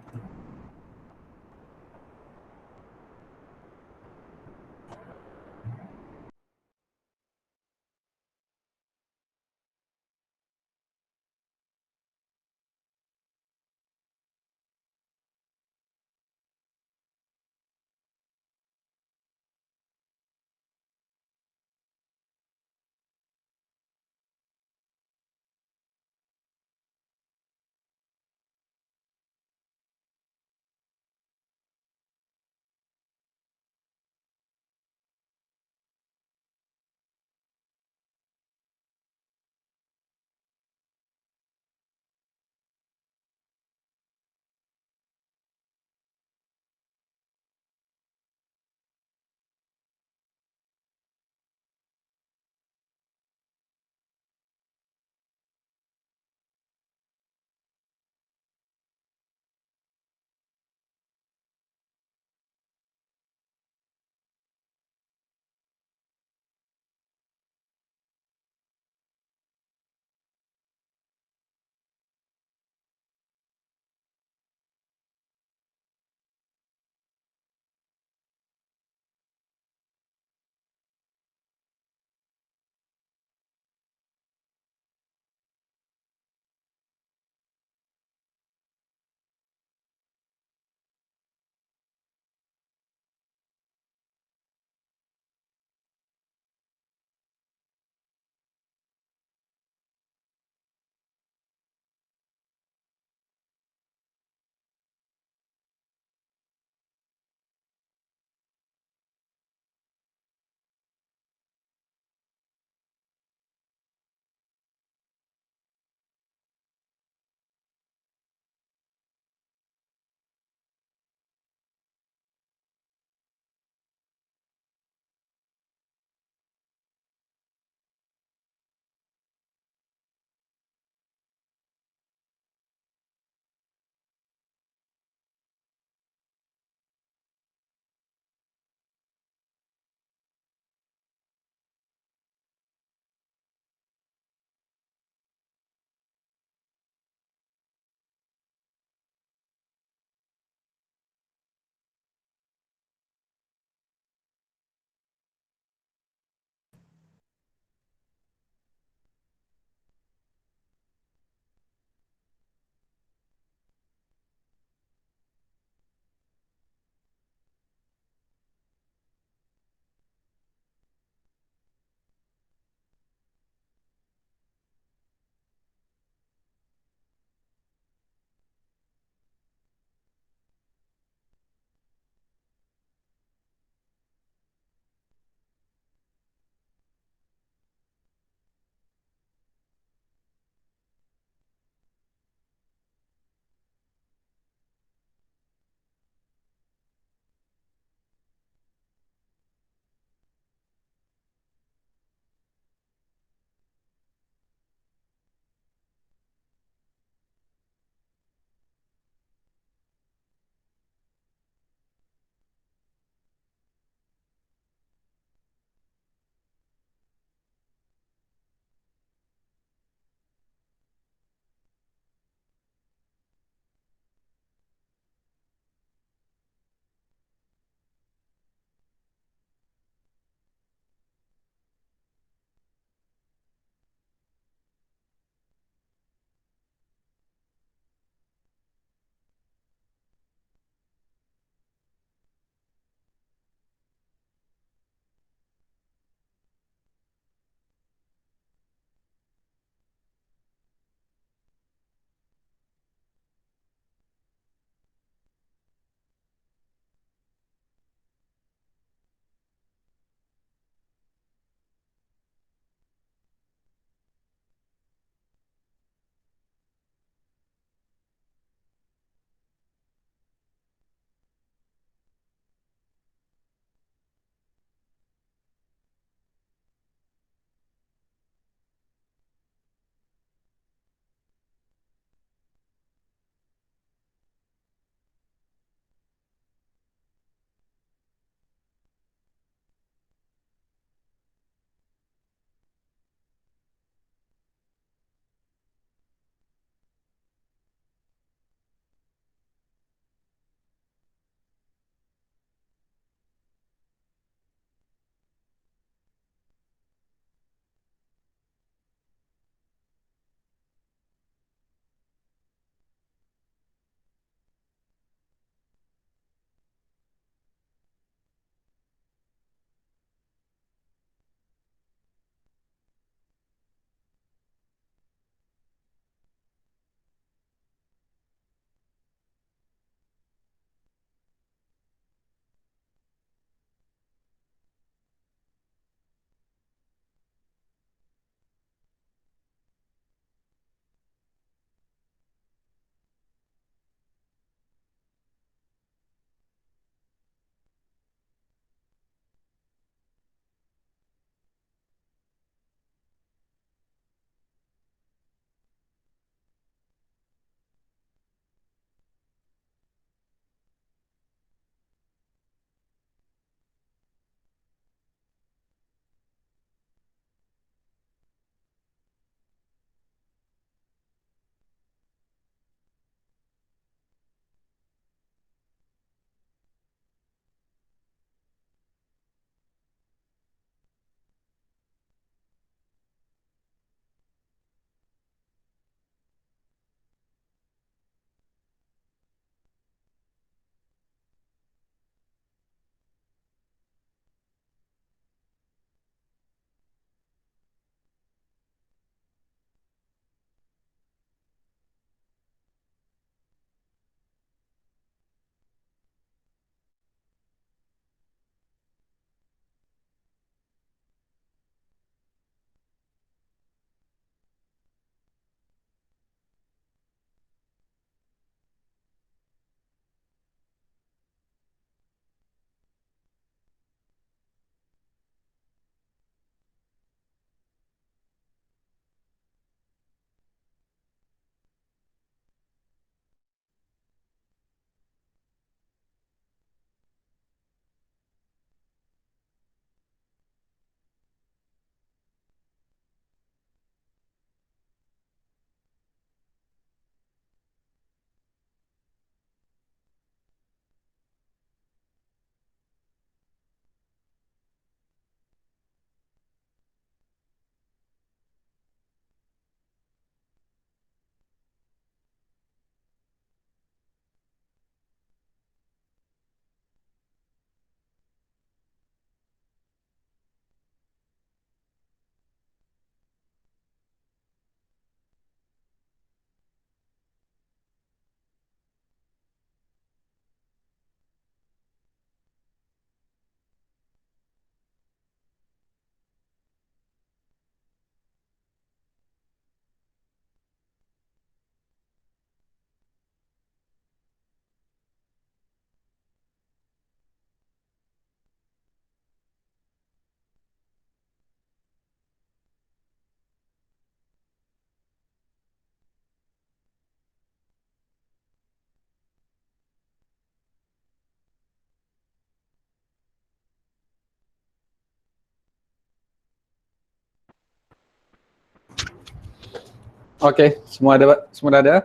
Okay, semua dah ada.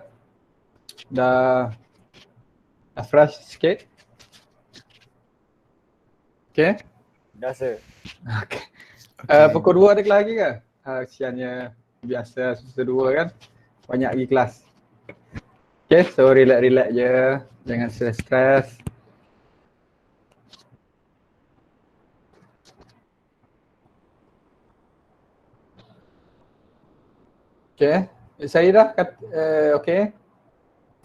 Dah fresh sikit. Okay. Dah sir. Okay. Pukul 2 ada kelas lagi ke? Kesiannya biasa semester 2 kan. Banyak lagi kelas. Okay, so relax je. Jangan stress. Okay, saya dah okay.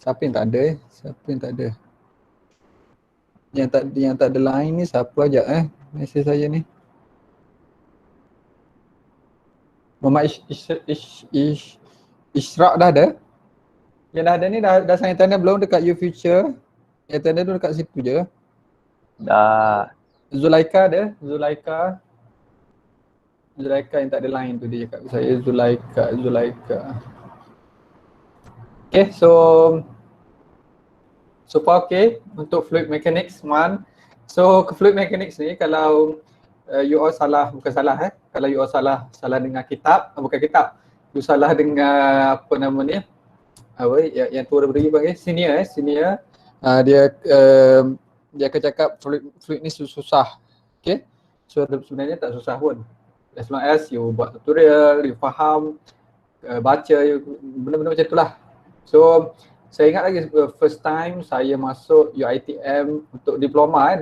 Siapa yang tak ada Yang tak ada line ni siapa aja mesej saya ni. Mama Ishraq dah ada. Yang dah ada ni dah sign tanda belum dekat YouFuture? Yang tanda tu dekat situ je. Dah. Zulaika ada, Zulaika yang tak ada line tu dia cakap saya Zulaika. Okay, so far okay untuk fluid mechanics man. So ke fluid mechanics ni kalau you all salah, bukan salah kalau you all salah dengan kitab, bukan kitab, you salah dengan apa nama ni, yang tua daripada you panggil senior dia akan cakap fluid ni susah. Okay, so sebenarnya tak susah pun, as long as you buat tutorial, you faham, baca, benda-benda macam itulah. So saya ingat lagi first time saya masuk UiTM untuk diploma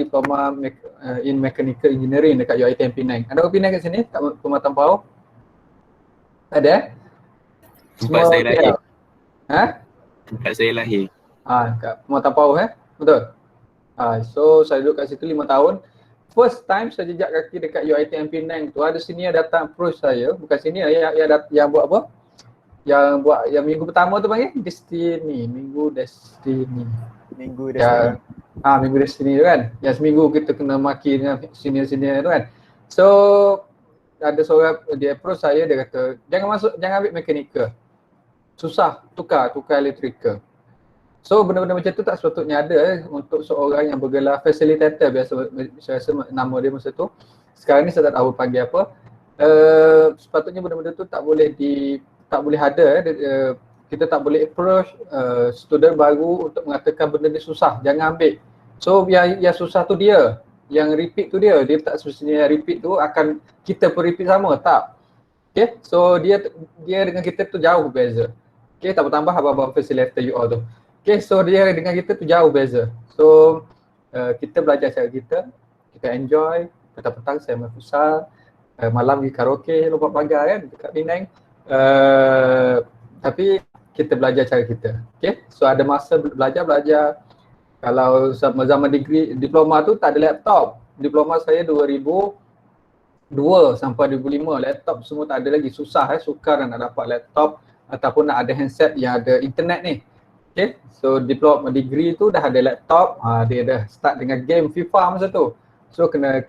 in Mechanical Engineering dekat UiTM Penang. Ada orang Penang kat sini kat Pematang Pau? Ada? Tempat saya lahir. Tempat saya lahir. Kat Pematang Pau betul? So saya duduk kat situ 5 tahun. First time saya jejak kaki dekat UiTM Penang tu, ada senior datang approach saya, bukan senior yang buat apa? Yang minggu pertama tu panggil Minggu Destiny tu kan. Yang seminggu kita kena maki dengan senior tu kan. So ada seorang dia approach saya, dia kata jangan ambil mechanical. Susah, tukar electrical. So benda-benda macam tu tak sepatutnya ada untuk seorang yang bergelar facilitator, biasa saya rasa nama dia masa tu. Sekarang ni saya tak tahu panggil apa. Sepatutnya benda-benda tu tak boleh ada. Kita tak boleh approach student baru untuk mengatakan benda ni susah, jangan ambil. So yang susah tu dia, yang repeat tu dia tak semestinya repeat tu akan kita pun repeat sama, tak. Okay, so dia dengan kita tu jauh beza. Okay, tak bertambah abang-abang facilitator you all tu. Okay, so dia dengan kita tu jauh beza. So kita belajar cara kita enjoy, petang-petang saya main futsal, malam pergi karaoke, lompat pagar kan dekat Penang. Tapi kita belajar cara kita. Okay, so ada masa belajar. Kalau zaman diploma tu tak ada laptop. Diploma saya 2002 sampai 2005, laptop semua tak ada lagi. Susah sukar nak dapat laptop ataupun nak ada handset yang ada internet ni. Okay, so diploma degree tu dah ada laptop, dia dah start dengan game FIFA masa tu. So kena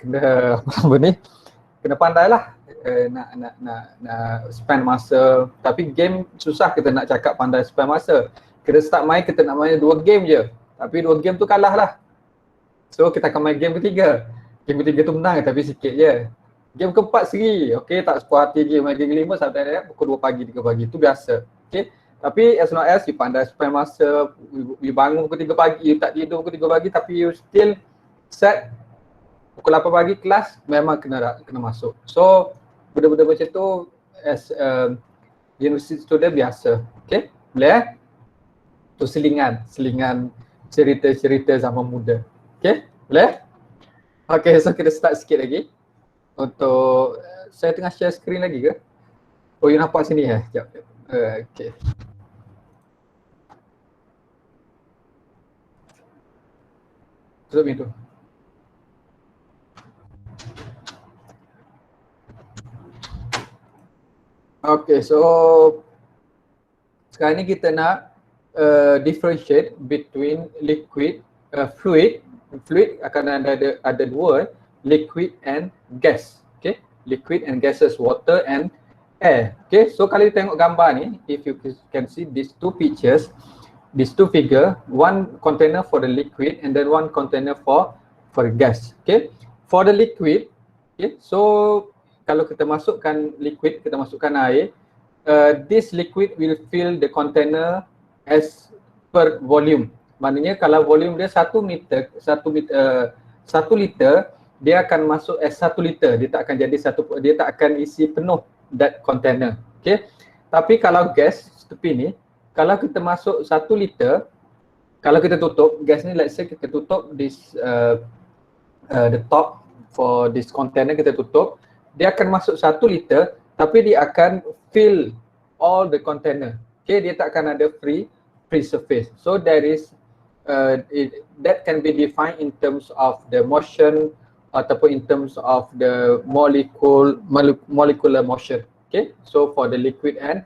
apa ni? Kena pandai lah nak spend masa. Tapi game susah kita nak cakap pandai spend masa. Kita start main, kita nak main 2 game je. Tapi 2 game tu kalah lah. So kita akan main game ketiga. Game ketiga tu menang tapi sikit je. Game keempat seri, okay, tak sepuas hati game. Main game kelima sampai pukul 2 pagi, 3 pagi. Tu biasa. Okay. Tapi as long as you pandai spend masa, you bangun pukul 3 pagi, you tak tidur pukul 3 pagi tapi you still set pukul 8 pagi kelas, memang kena masuk. So benda-benda macam tu as university student biasa. Okay, boleh tu selingan cerita-cerita zaman muda. Okay, boleh? Okay, so kita start sikit lagi. Untuk saya tengah share screen lagi ke? Oh, you nampak sini sekejap. Okay. Tutup pintu. Okay, so sekarang ni kita nak differentiate between liquid, fluid akan ada dua, liquid and gas. Okay, liquid and gases, water and air. Okay, so kalau you tengok gambar ni, if you can see these two pictures, these two figure, one container for the liquid and then one container for gas. Okay, for the liquid, okay, so kalau kita masukkan liquid, kita masukkan air, this liquid will fill the container as per volume. Maknanya kalau volume dia 1 liter, dia akan masuk as 1 liter. Dia tak akan isi penuh that container. Okay. Tapi kalau gas seperti ni, kalau kita masuk 1 liter, kalau kita tutup gas ni, let's say kita tutup this the top for this container, kita tutup, dia akan masuk 1 liter tapi dia akan fill all the container. Okay, dia tak akan ada free surface. So there is that can be defined in terms of the motion ataupun in terms of the molecular motion. Okay, so for the liquid and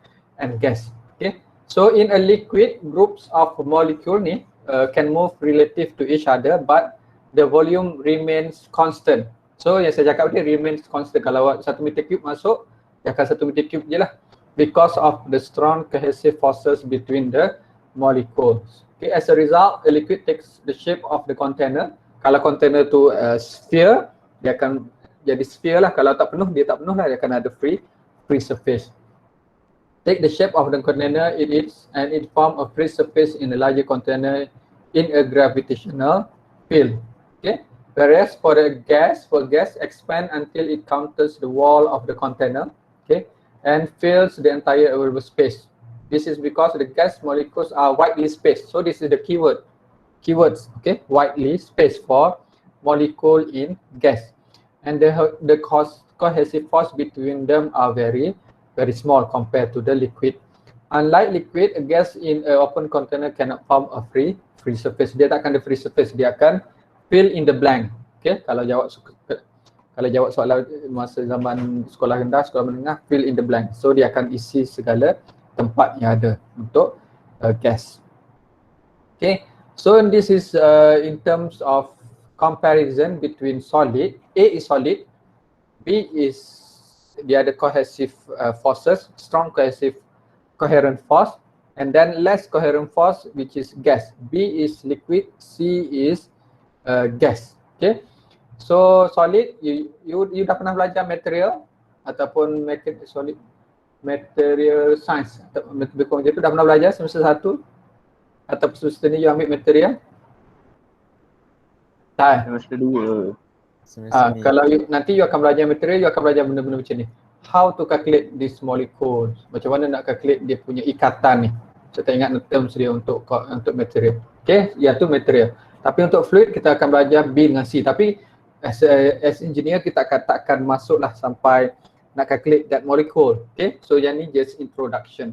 gas. Okay, so in a liquid, groups of molecule ni can move relative to each other, but the volume remains constant. So yang saya cakap dia remains constant. Kalau 1 meter cube masuk, dia akan 1 meter cube je lah, because of the strong cohesive forces between the molecules. Okay, as a result, the liquid takes the shape of the container. Kalau container tu sphere, dia akan jadi sphere lah. Kalau tak penuh, dia tak penuh lah, dia akan ada free surface. Take the shape of the container and it form a free surface in a larger container in a gravitational field. Okay. Whereas for gas expand until it counters the wall of the container, okay, and fills the entire available space. This is because the gas molecules are widely spaced. So this is the keywords, okay, widely spaced for molecule in gas, and the cohesive force between them are very small compared to the liquid. Unlike liquid, a gas in an open container cannot form a free surface. Dia tak akan ada free surface, dia akan fill in the blank. Okay, kalau jawab soalan masa zaman sekolah rendah, sekolah menengah, fill in the blank. So dia akan isi segala tempat yang ada untuk gas. Okay, so this is in terms of comparison between solid. A is solid, B is dia ada cohesive forces, strong coherent force, and then less coherent force, which is gas. B is liquid, C is gas. Okay, so solid, you dah pernah belajar material ataupun solid material science atau lebih kurang macam tu, dah pernah belajar semester 1 atau semester ni you ambil material? Tak. Semester 2. Kalau nanti you akan belajar material, you akan belajar benda-benda macam ni. How to calculate this molecules, macam mana nak calculate dia punya ikatan ni. Saya tak ingat terms dia untuk material. Okay, ya tu material. Tapi untuk fluid kita akan belajar B dengan C. Tapi as engineer kita tak akan masuklah sampai nak calculate that molecule. Okay, so yang ni just introduction.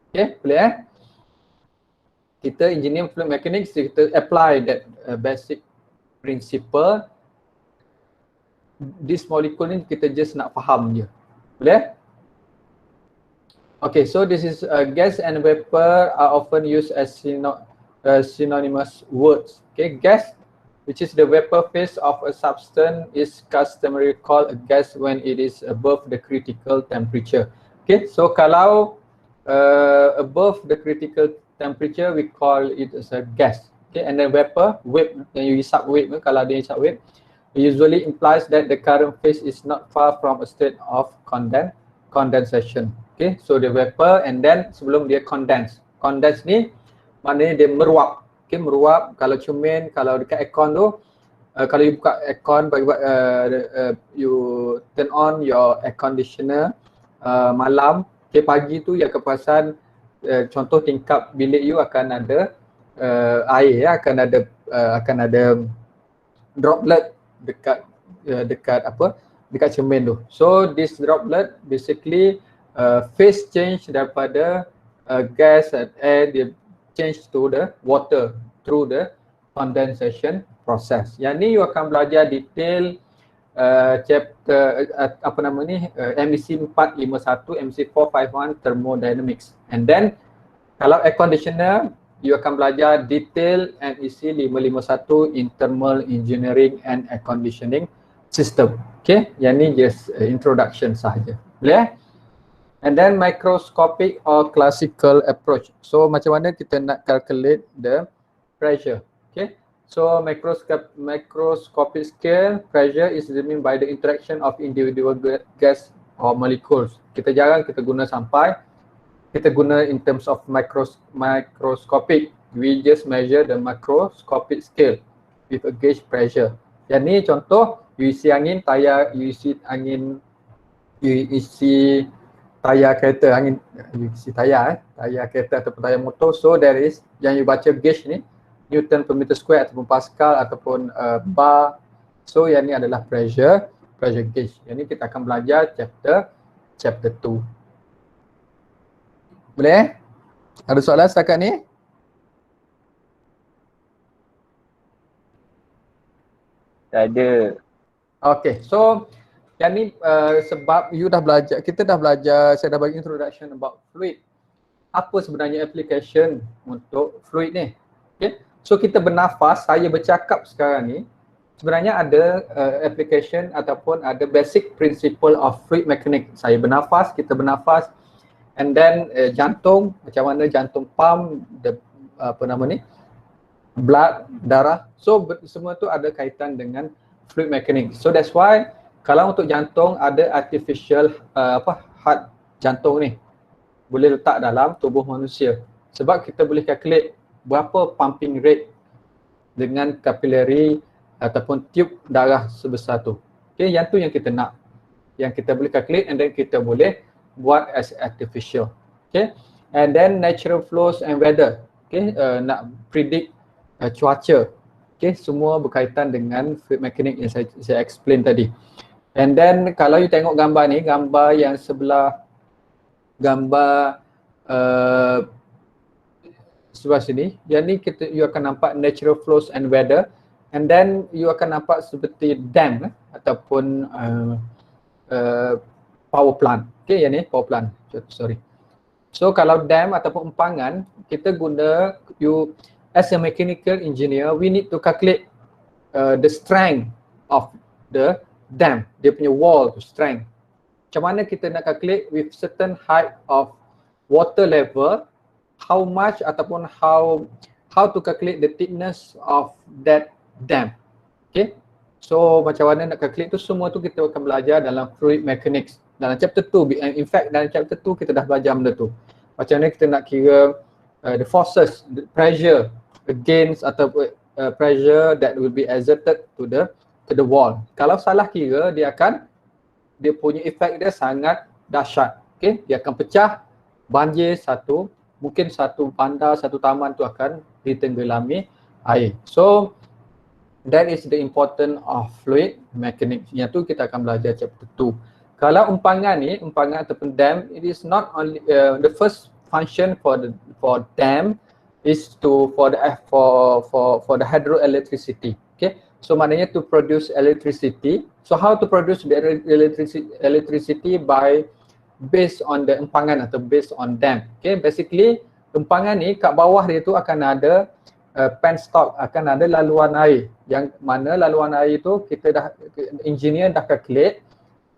Okay, boleh kita engineer fluid mechanics, kita apply that basic principle. This molecule ni kita just nak faham je. Boleh? Okay, so this is gas and vapor are often used as synonymous words. Okay, gas, which is the vapor phase of a substance, is customarily called a gas when it is above the critical temperature. Okay, so kalau above the critical temperature, we call it as a gas. Okay, and then vapor, wave, yang you hisap wave, kalau dia hisap wave, usually implies that the current phase is not far from a state of condensation. Okay, so the vapor and then sebelum dia condense. Condense ni maknanya dia meruap. Okay, meruap. Kalau cermin, kalau dekat aircon tu, kalau you buka aircon, you turn on your air conditioner malam, okay, pagi tu you akan perasan contoh tingkap bilik you akan ada air, akan ada droplet dekat cermin tu. So this droplet basically phase change daripada gas and air, dia change to the water through the condensation process. Yang ni you akan belajar detail chapter MEC 451, MEC 451 thermodynamics. And then kalau air conditioner, you akan belajar detail MEC 551 in thermal engineering and air conditioning system. Okay, yang ni just introduction sahaja. Boleh? And then microscopic or classical approach. So macam mana kita nak calculate the pressure. Okay, so microscopic scale pressure is determined by the interaction of individual gas or molecules. Kita jarang kita guna sampai, kita guna in terms of microscopic. We just measure the macroscopic scale with a gauge pressure. Yang ni contoh, you isi angin, tayar, you isi angin, you isi tayar kereta, angin, you isi tayar kereta ataupun tayar motor. So there is, yang you baca gauge ni, Newton per meter square ataupun Pascal ataupun bar. So yang ni adalah pressure gauge. Yang ni kita akan belajar chapter 2. Boleh? Ada soalan setakat ni? Tak ada. Okay, so yang ni sebab you dah belajar, kita dah belajar, saya dah bagi introduction about fluid. Apa sebenarnya application untuk fluid ni? Okay, so kita bernafas, saya bercakap sekarang ni, sebenarnya ada application ataupun ada basic principle of fluid mechanics. Saya bernafas, kita bernafas, and then jantung, macam mana jantung pump, blood, darah. So semua tu ada kaitan dengan fluid mechanics. So that's why kalau untuk jantung ada artificial heart jantung ni boleh letak dalam tubuh manusia. Sebab kita boleh calculate berapa pumping rate dengan capillary ataupun tube darah sebesar tu. Okay, yang tu yang kita nak. Yang kita boleh calculate and then kita boleh buat as artificial. Okay, and then natural flows and weather. Okay, nak predict cuaca. Okay, semua berkaitan dengan fluid mechanics yang saya explain tadi. And then kalau you tengok gambar ni, gambar yang sebelah, gambar sebelah sini, yang ni you akan nampak natural flows and weather, and then you akan nampak seperti dam ataupun power plant. Okay, yang ni power plant. Sorry. So kalau dam ataupun empangan, kita guna, you as a mechanical engineer, we need to calculate the strength of the dam, dia punya wall to strength. Macam mana kita nak calculate with certain height of water level, how much ataupun how to calculate the thickness of that dam. Okay, so macam mana nak calculate tu, semua tu kita akan belajar dalam fluid mechanics dalam chapter 2. In fact dalam chapter 2 kita dah belajar benda tu. Macam mana kita nak kira the forces, the pressure against atau pressure that will be exerted to the wall. Kalau salah kira, dia punya efek dia sangat dahsyat. Okay, dia akan pecah, banjir satu, mungkin satu bandar, satu taman tu akan ditenggelami air. So that is the important of fluid mechanics. Yang tu kita akan belajar chapter 2. Kalau empangan ni, empangan ataupun dam, it is not only the first function for dam is for the hydroelectricity. Okay, so maknanya to produce electricity. So how to produce the electricity based on the empangan atau based on dam. Okay, basically empangan ni kat bawah dia tu akan ada penstock, akan ada laluan air, yang mana laluan air tu engineer dah calculate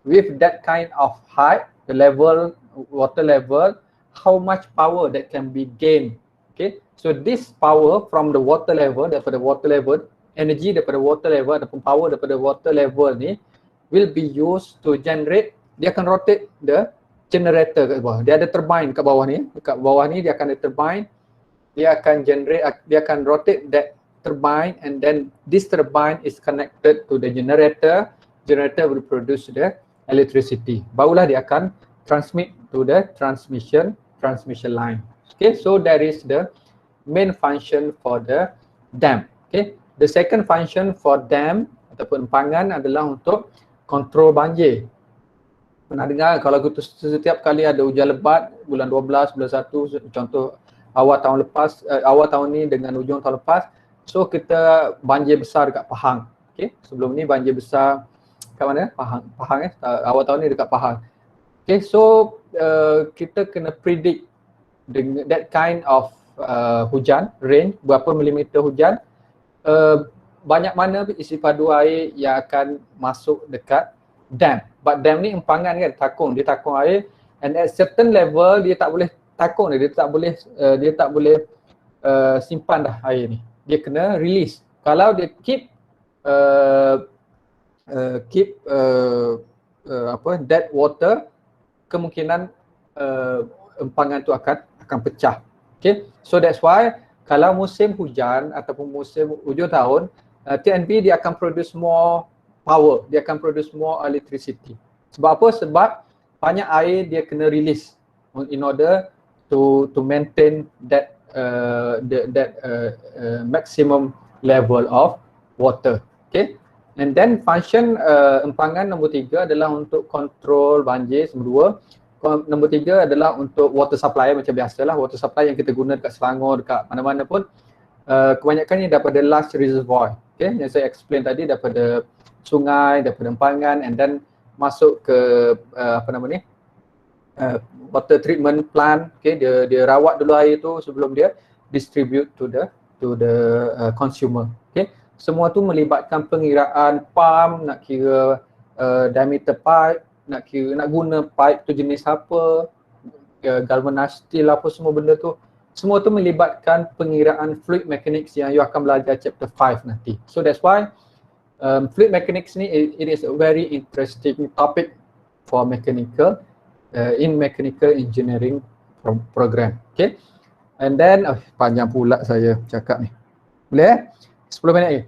with that kind of height, the level, water level, how much power that can be gained. Okay, so this power from the water level, daripada water level, energy daripada water level ataupun power daripada water level ni will be used to generate, dia akan rotate the generator kat bawah. Dia ada turbine kat bawah ni, kat bawah ni dia akan ada turbine, dia akan generate, dia akan rotate that turbine, and then this turbine is connected to the generator will produce the electricity. Barulah dia akan transmit to the transmission line. Okay, so that is the main function for the dam. Okay, the second function for dam ataupun empangan adalah untuk kontrol banjir. Pernah dengar kalau kita setiap kali ada hujan lebat bulan 12, bulan 1, contoh awal tahun ni dengan hujung tahun lepas, so kita banjir besar dekat Pahang. Okay, sebelum ni banjir besar kat mana? Pahang awal tahun ni dekat Pahang. Okay, so kita kena predict that kind of hujan, rain, berapa milimeter hujan, banyak mana isi padu air yang akan masuk dekat dam. But dam ni empangan kan, dia takung air, and at certain level dia tak boleh takung dia tak boleh simpan dah air ni. Dia kena release. Kalau dia keep dead water, kemungkinan empangan tu akan pecah. Okay, so that's why kalau musim hujan ataupun musim hujung tahun, TNB dia akan produce more power, dia akan produce more electricity. Sebab apa? Sebab banyak air dia kena release in order to maintain that maximum level of water. Okay, and then function empangan nombor 3 adalah untuk control banjir. Nombor 2, nombor 3 adalah untuk water supply macam biasalah, water supply yang kita guna dekat Selangor, dekat mana-mana pun. Kebanyakannya daripada large reservoir. Okay, yang saya explain tadi, daripada sungai, daripada empangan, and then masuk ke water treatment plant. Okay, dia rawat dulu air tu sebelum dia distribute to the consumer. Okay, semua tu melibatkan pengiraan pump, nak kira diameter pipe, nak guna pipe tu jenis apa, galvanized steel apa, semua benda tu. Semua tu melibatkan pengiraan fluid mechanics yang you akan belajar chapter 5 nanti. So that's why fluid mechanics ni it is a very interesting topic for mechanical in mechanical engineering program. Okay, and then panjang pula saya cakap ni. Boleh 10 minit lagi.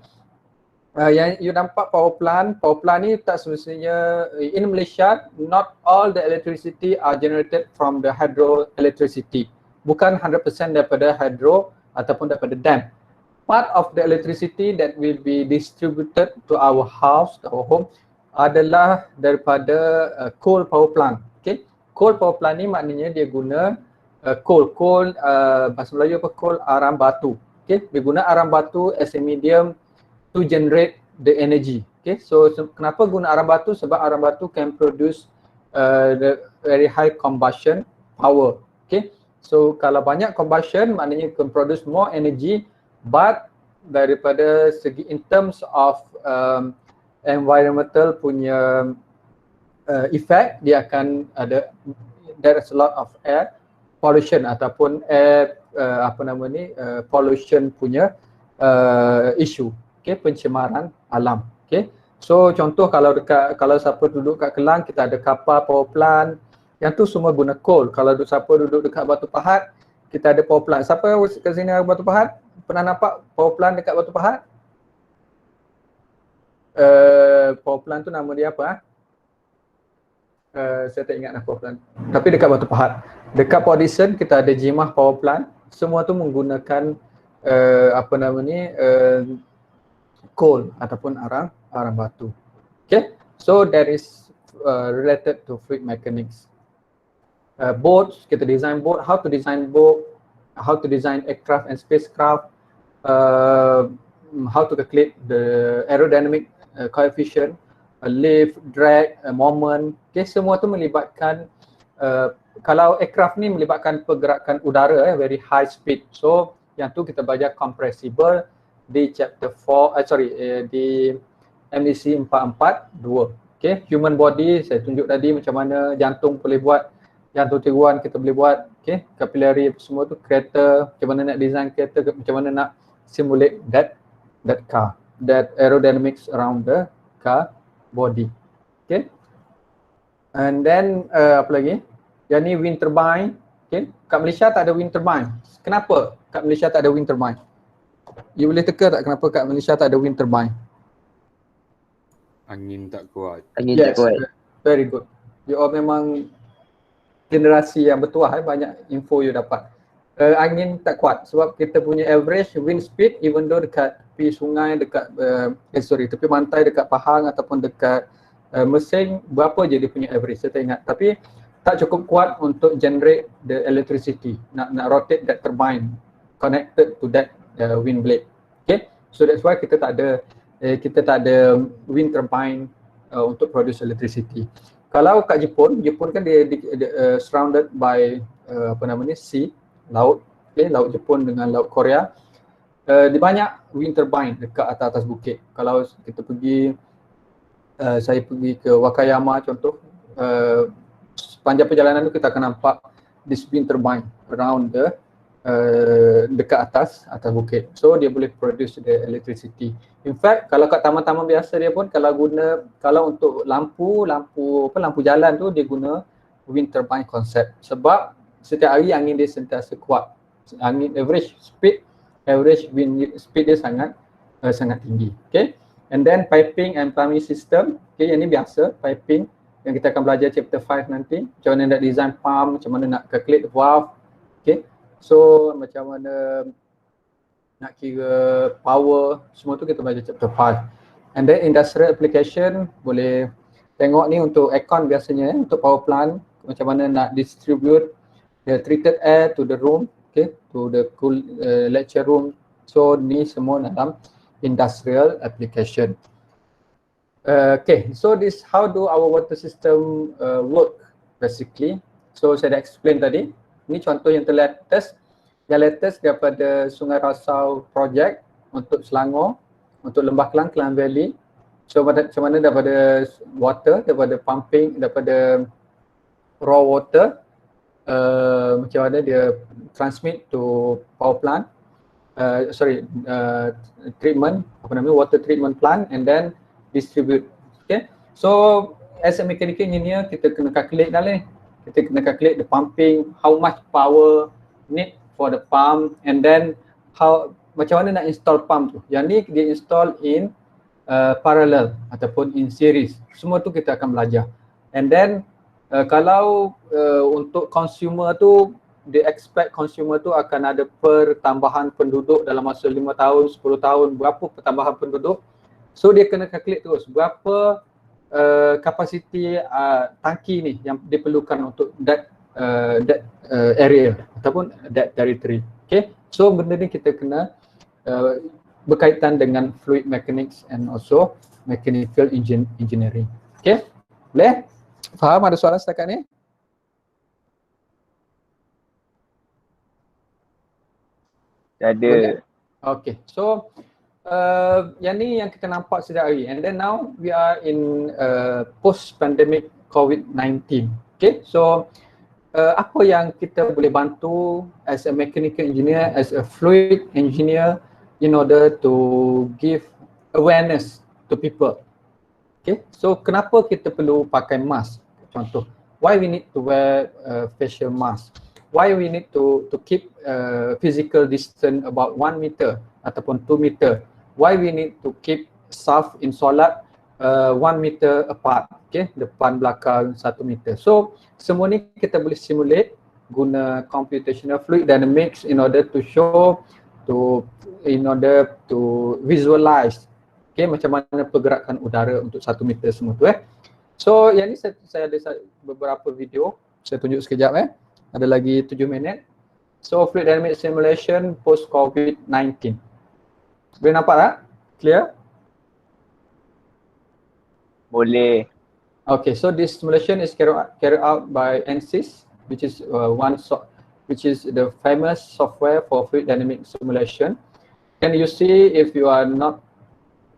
Yang you nampak power plant ni tak semestinya in Malaysia, not all the electricity are generated from the hydroelectricity. Bukan 100% daripada hydro ataupun daripada dam. Part of the electricity that will be distributed to our house, to our home, adalah daripada coal power plant. Okay, coal power plant ni maknanya dia guna coal bahasa Melayu apa, coal arang batu. Okay, dia guna arang batu as a medium to generate the energy. Okay, so kenapa guna arang batu? Sebab arang batu can produce the very high combustion power. Okay, so kalau banyak combustion maknanya can produce more energy, but daripada segi in terms of environmental punya effect, dia akan ada, there is a lot of air pollution ataupun air pollution punya issue. Okay, pencemaran alam. Okay, so contoh kalau siapa duduk kat Kelang, kita ada kapal power plant, yang tu semua guna coal. Kalau siapa duduk dekat Batu Pahat, kita ada power plant. Siapa kat sini ada Batu Pahat? Pernah nampak power plant dekat Batu Pahat? Power plant tu nama dia apa? Saya tak ingat power plant. Tapi dekat Batu Pahat. Dekat Port Dickson kita ada Jimah power plant. Semua tu menggunakan coal ataupun arang batu. Okay, so that is related to fluid mechanics. Boats, kita design boat, how to design boat, how to design aircraft and spacecraft, how to calculate the aerodynamic coefficient, lift, drag, moment. Okay, semua tu melibatkan kalau aircraft ni melibatkan pergerakan udara, very high speed. So yang tu kita belajar compressible di chapter 4, di MDC 442. Okay, human body saya tunjuk tadi macam mana jantung boleh buat, jantung tiruan kita boleh buat. Okay, capillary semua tu, kereta, macam mana nak design kereta, macam mana nak simulate that car, that aerodynamics around the car body. Okay, and then apa lagi? Yang ni wind turbine. Okay, kat Malaysia tak ada wind turbine. Kenapa kat Malaysia tak ada wind turbine? You boleh teka tak kenapa kat Malaysia tak ada wind turbine? Angin tak kuat. Angin tak kuat. Very good. You all memang generasi yang bertuah, banyak info you dapat. Angin tak kuat sebab kita punya average wind speed, even though dekat tepi sungai, dekat tepi pantai, dekat Pahang ataupun dekat Mersing, berapa je dia punya average, saya tak ingat. Tapi tak cukup kuat untuk generate the electricity, nak rotate that turbine connected to that wind blade. Okay, so that's why kita tak ada wind turbine untuk produce electricity. Kalau kat Jepun kan dia surrounded by sea, laut. Okay, laut Jepun dengan laut Korea. Dia banyak wind turbine dekat atas bukit. Kalau kita pergi, saya pergi ke Wakayama contoh, sepanjang perjalanan tu kita akan nampak this wind turbine around dekat atas bukit. So dia boleh produce the electricity. In fact, kalau kat taman-taman biasa dia pun kalau untuk lampu jalan tu dia guna wind turbine concept. Sebab setiap hari angin dia sentiasa kuat. Angin average wind speed dia sangat tinggi. Okay. And then piping and plumbing system. Okay, yang ni biasa piping yang kita akan belajar chapter 5 nanti. Macam mana nak design pump, macam mana nak calculate valve. Okay. So macam mana nak kira power, semua tu kita belajar chapter 5. And then industrial application, boleh tengok ni untuk aircon biasanya, untuk power plant, macam mana nak distribute the treated air to the room, okay, to the cool lecture room. So ni semua dalam industrial application. Okay, so this how do our water system work basically. So saya dah explain tadi. Ini contoh yang terlatest. Yang latest daripada Sungai Rasau project untuk Selangor, untuk Lembah Kelang, Kelang Valley. So macam mana daripada water, daripada pumping, daripada raw water, macam mana dia transmit to power plant, treatment, water treatment plant, and then distribute. Okay. So as a mechanical engineer, kita kena calculate dah ni. Kita kena calculate the pumping, how much power need for the pump, and then macam mana nak install pump tu. Yang ni dia install in parallel ataupun in series. Semua tu kita akan belajar. And then kalau untuk consumer tu, dia expect consumer tu akan ada pertambahan penduduk dalam masa 5 tahun, 10 tahun, berapa pertambahan penduduk. So dia kena calculate terus berapa kapasiti tangki ni yang diperlukan untuk that area ataupun that territory. Okay, so benda ni kita kena berkaitan dengan fluid mechanics and also mechanical engineering. Okay, boleh? Faham ada soalan setakat ni? Ada. Okay, so yang ni yang kita nampak setiap hari, and then now we are in post pandemic COVID-19. Okay, so apa yang kita boleh bantu as a mechanical engineer, as a fluid engineer in order to give awareness to people. Okay, so kenapa kita perlu pakai mask? Contoh, why we need to wear facial mask? Why we need to keep physical distance about 1 meter ataupun 2 meter? Why we need to keep saf in solat 1 meter apart, okay, depan belakang 1 meter. So semua ni kita boleh simulate guna computational fluid dynamics in order to show, in order to visualize, okay, macam mana pergerakan udara untuk 1 meter semua tu. So yang ni saya ada beberapa video, saya tunjuk sekejap. Ada lagi 7 minit. So fluid dynamic simulation post COVID-19. Boleh nampak tak? Clear? Boleh. Okay, so this simulation is carried out by ANSYS, which is which is the famous software for fluid dynamic simulation. Can you see if you are not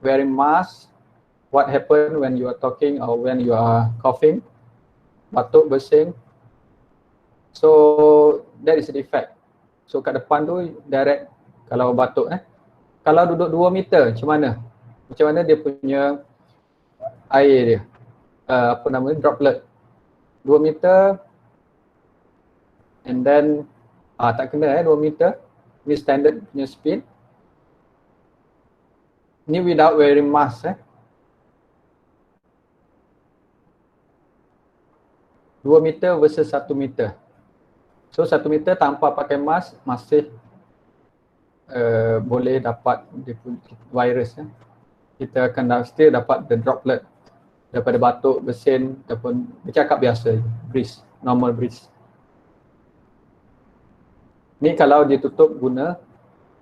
wearing mask, what happen when you are talking or when you are coughing, batuk, bersin? So that is the effect. So kat depan tu direct kalau batuk. Kalau duduk 2 meter macam mana? Macam mana dia punya air dia? Apa namanya? Droplet. 2 meter and then tak kena 2 meter. Ni standard punya speed. Ni without wearing mask 2 meter versus 1 meter. So 1 meter tanpa pakai mask masih boleh dapat virus. Kita akan still dapat the droplet daripada batuk, bersin ataupun bercakap biasa, breeze, normal breeze. Ni kalau dia tutup guna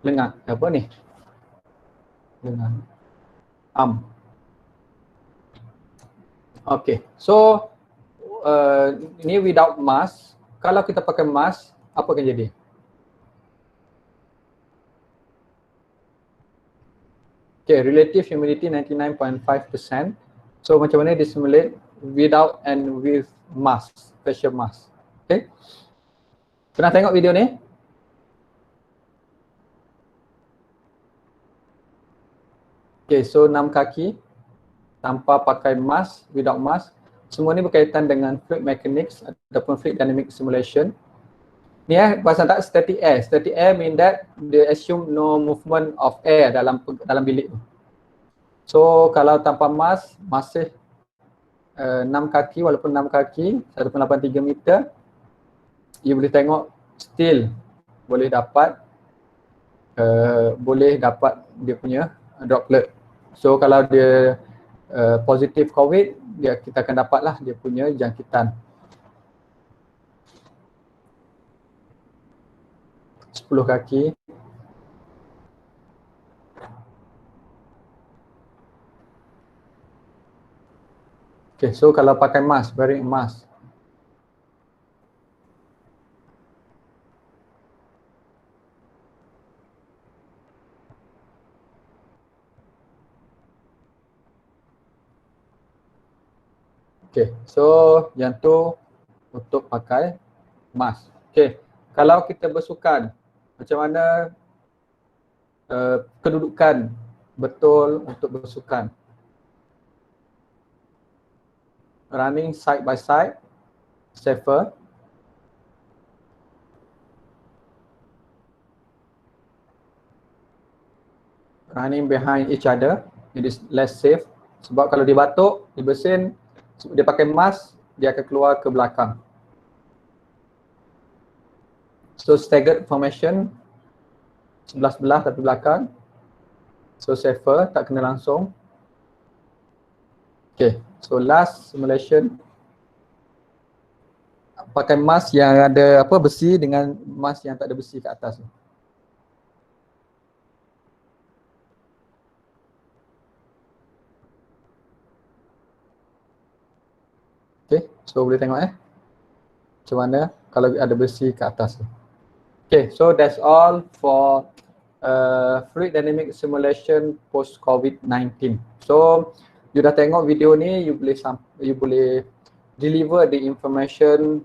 lengan, apa ni? Lengan. Arm. Okay, so ni without mask. Kalau kita pakai mask, apa akan jadi? Okay, relative humidity 99.5%. So macam mana dia simulate without and with mask, facial mask. Okay. Pernah tengok video ni? Okay, so 6 kaki tanpa pakai mask, without mask. Semua ni berkaitan dengan fluid mechanics ataupun fluid dynamic simulation. Ni pasal tak static air. Static air mean that they assume no movement of air dalam bilik tu. So kalau tanpa mask masih 6 kaki, walaupun 6 kaki 1.83 meter, you boleh tengok still boleh dapat dia punya droplet. So kalau dia positif COVID, kita akan dapatlah dia punya jangkitan. 10 kaki. Okay, so kalau pakai mask, wearing mask. Okay, so yang tu untuk pakai mask. Okay, kalau kita bersukan, macam mana kedudukan betul untuk bersukan? Running side by side, safer. Running behind each other, it is less safe. Sebab kalau dia batuk, dia bersin, dia pakai mask, dia akan keluar ke belakang. So staggered formation, sebelah-sebelah tapi belakang. So safer, tak kena langsung. Okay, so last simulation. Pakai mask yang ada besi dengan mask yang tak ada besi kat atas. Okay, so boleh tengok macam mana kalau ada besi kat atas. Okay, so that's all for fluid dynamic simulation post COVID-19. So you dah tengok video ni, you boleh deliver the information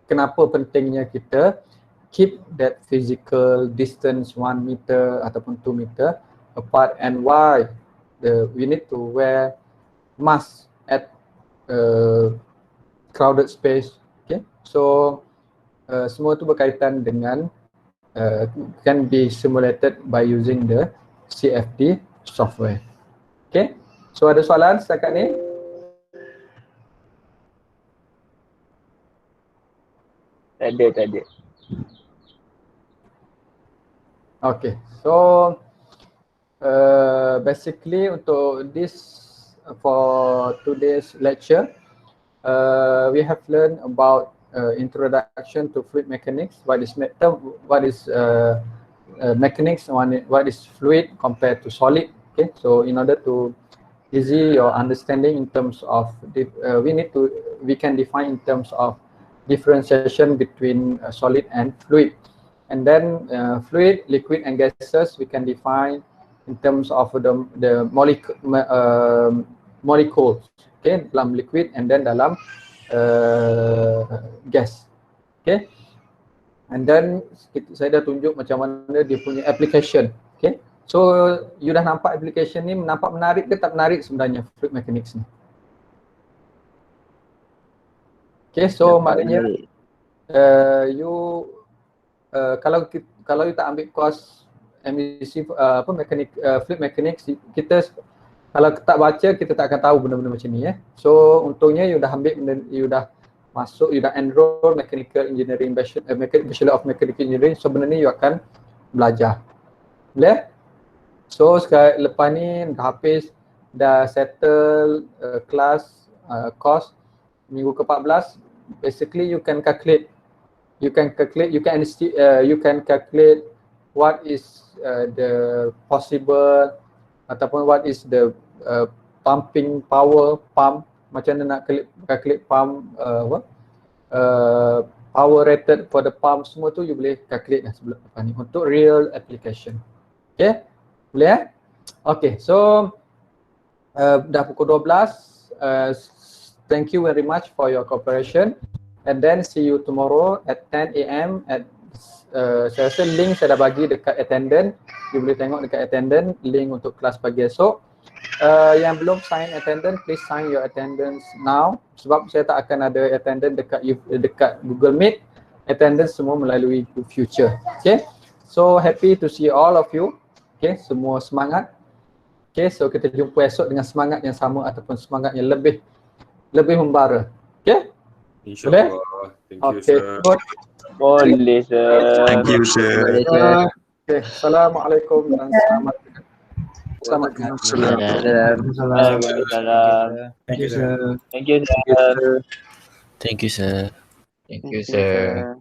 kenapa pentingnya kita keep that physical distance 1 meter ataupun 2 meter apart, and why we need to wear mask at crowded space. Okay, so semua tu berkaitan dengan can be simulated by using the CFD software. Okay, so ada soalan setakat ni? Tak ada. Okay, so basically untuk for today's lecture, we have learned about introduction to fluid mechanics. What is mechanics? What is fluid compared to solid? Okay, so in order to easy your understanding in terms of we can define in terms of differentiation between solid and fluid, and then fluid, liquid, and gases we can define in terms of the molecules. Okay, dalam liquid and then dalam gas. Okay, and then saya dah tunjuk macam mana dia punya application. Okay, so you dah nampak application ni nampak menarik ke tak menarik sebenarnya fluid mechanics ni? Okay, so maknanya kalau you tak ambil course MBC fluid mechanics, kita kalau tak baca kita tak akan tahu benda-benda macam ni So untungnya you dah ambil you dah enroll mechanical engineering bachelor of mechanical engineering, so benda ni you akan belajar. Boleh? So sekarang lepas ni dah habis, dah settle course minggu ke-14, basically you can calculate what is the possible ataupun what is the pumping power pump, macam mana nak calculate pump power rated for the pump, semua tu you boleh calculate sebelum lepas ni untuk real application. Okay, boleh Okay, so dah pukul 12. Thank you very much for your cooperation, and then see you tomorrow at 10 AM at saya rasa link saya dah bagi dekat attendant. You boleh tengok dekat attendant link untuk kelas pagi esok. Yang belum sign attendance, please sign your attendance now. Sebab saya tak akan ada attendance dekat Google Meet. Attendance semua melalui Future. Okay. So happy to see all of you. Okay, semua semangat. Okay, so kita jumpa esok dengan semangat yang sama ataupun semangat yang lebih membara. Okay. InsyaAllah. Thank you, Okay, sir. good. Boleh, sir. Thank you, sir. Okay, Assalamualaikum dan selamat. Selamat. Waalaikumsalam. Thank you, sir. Thank you, sir. Thank you, sir. Thank you, sir.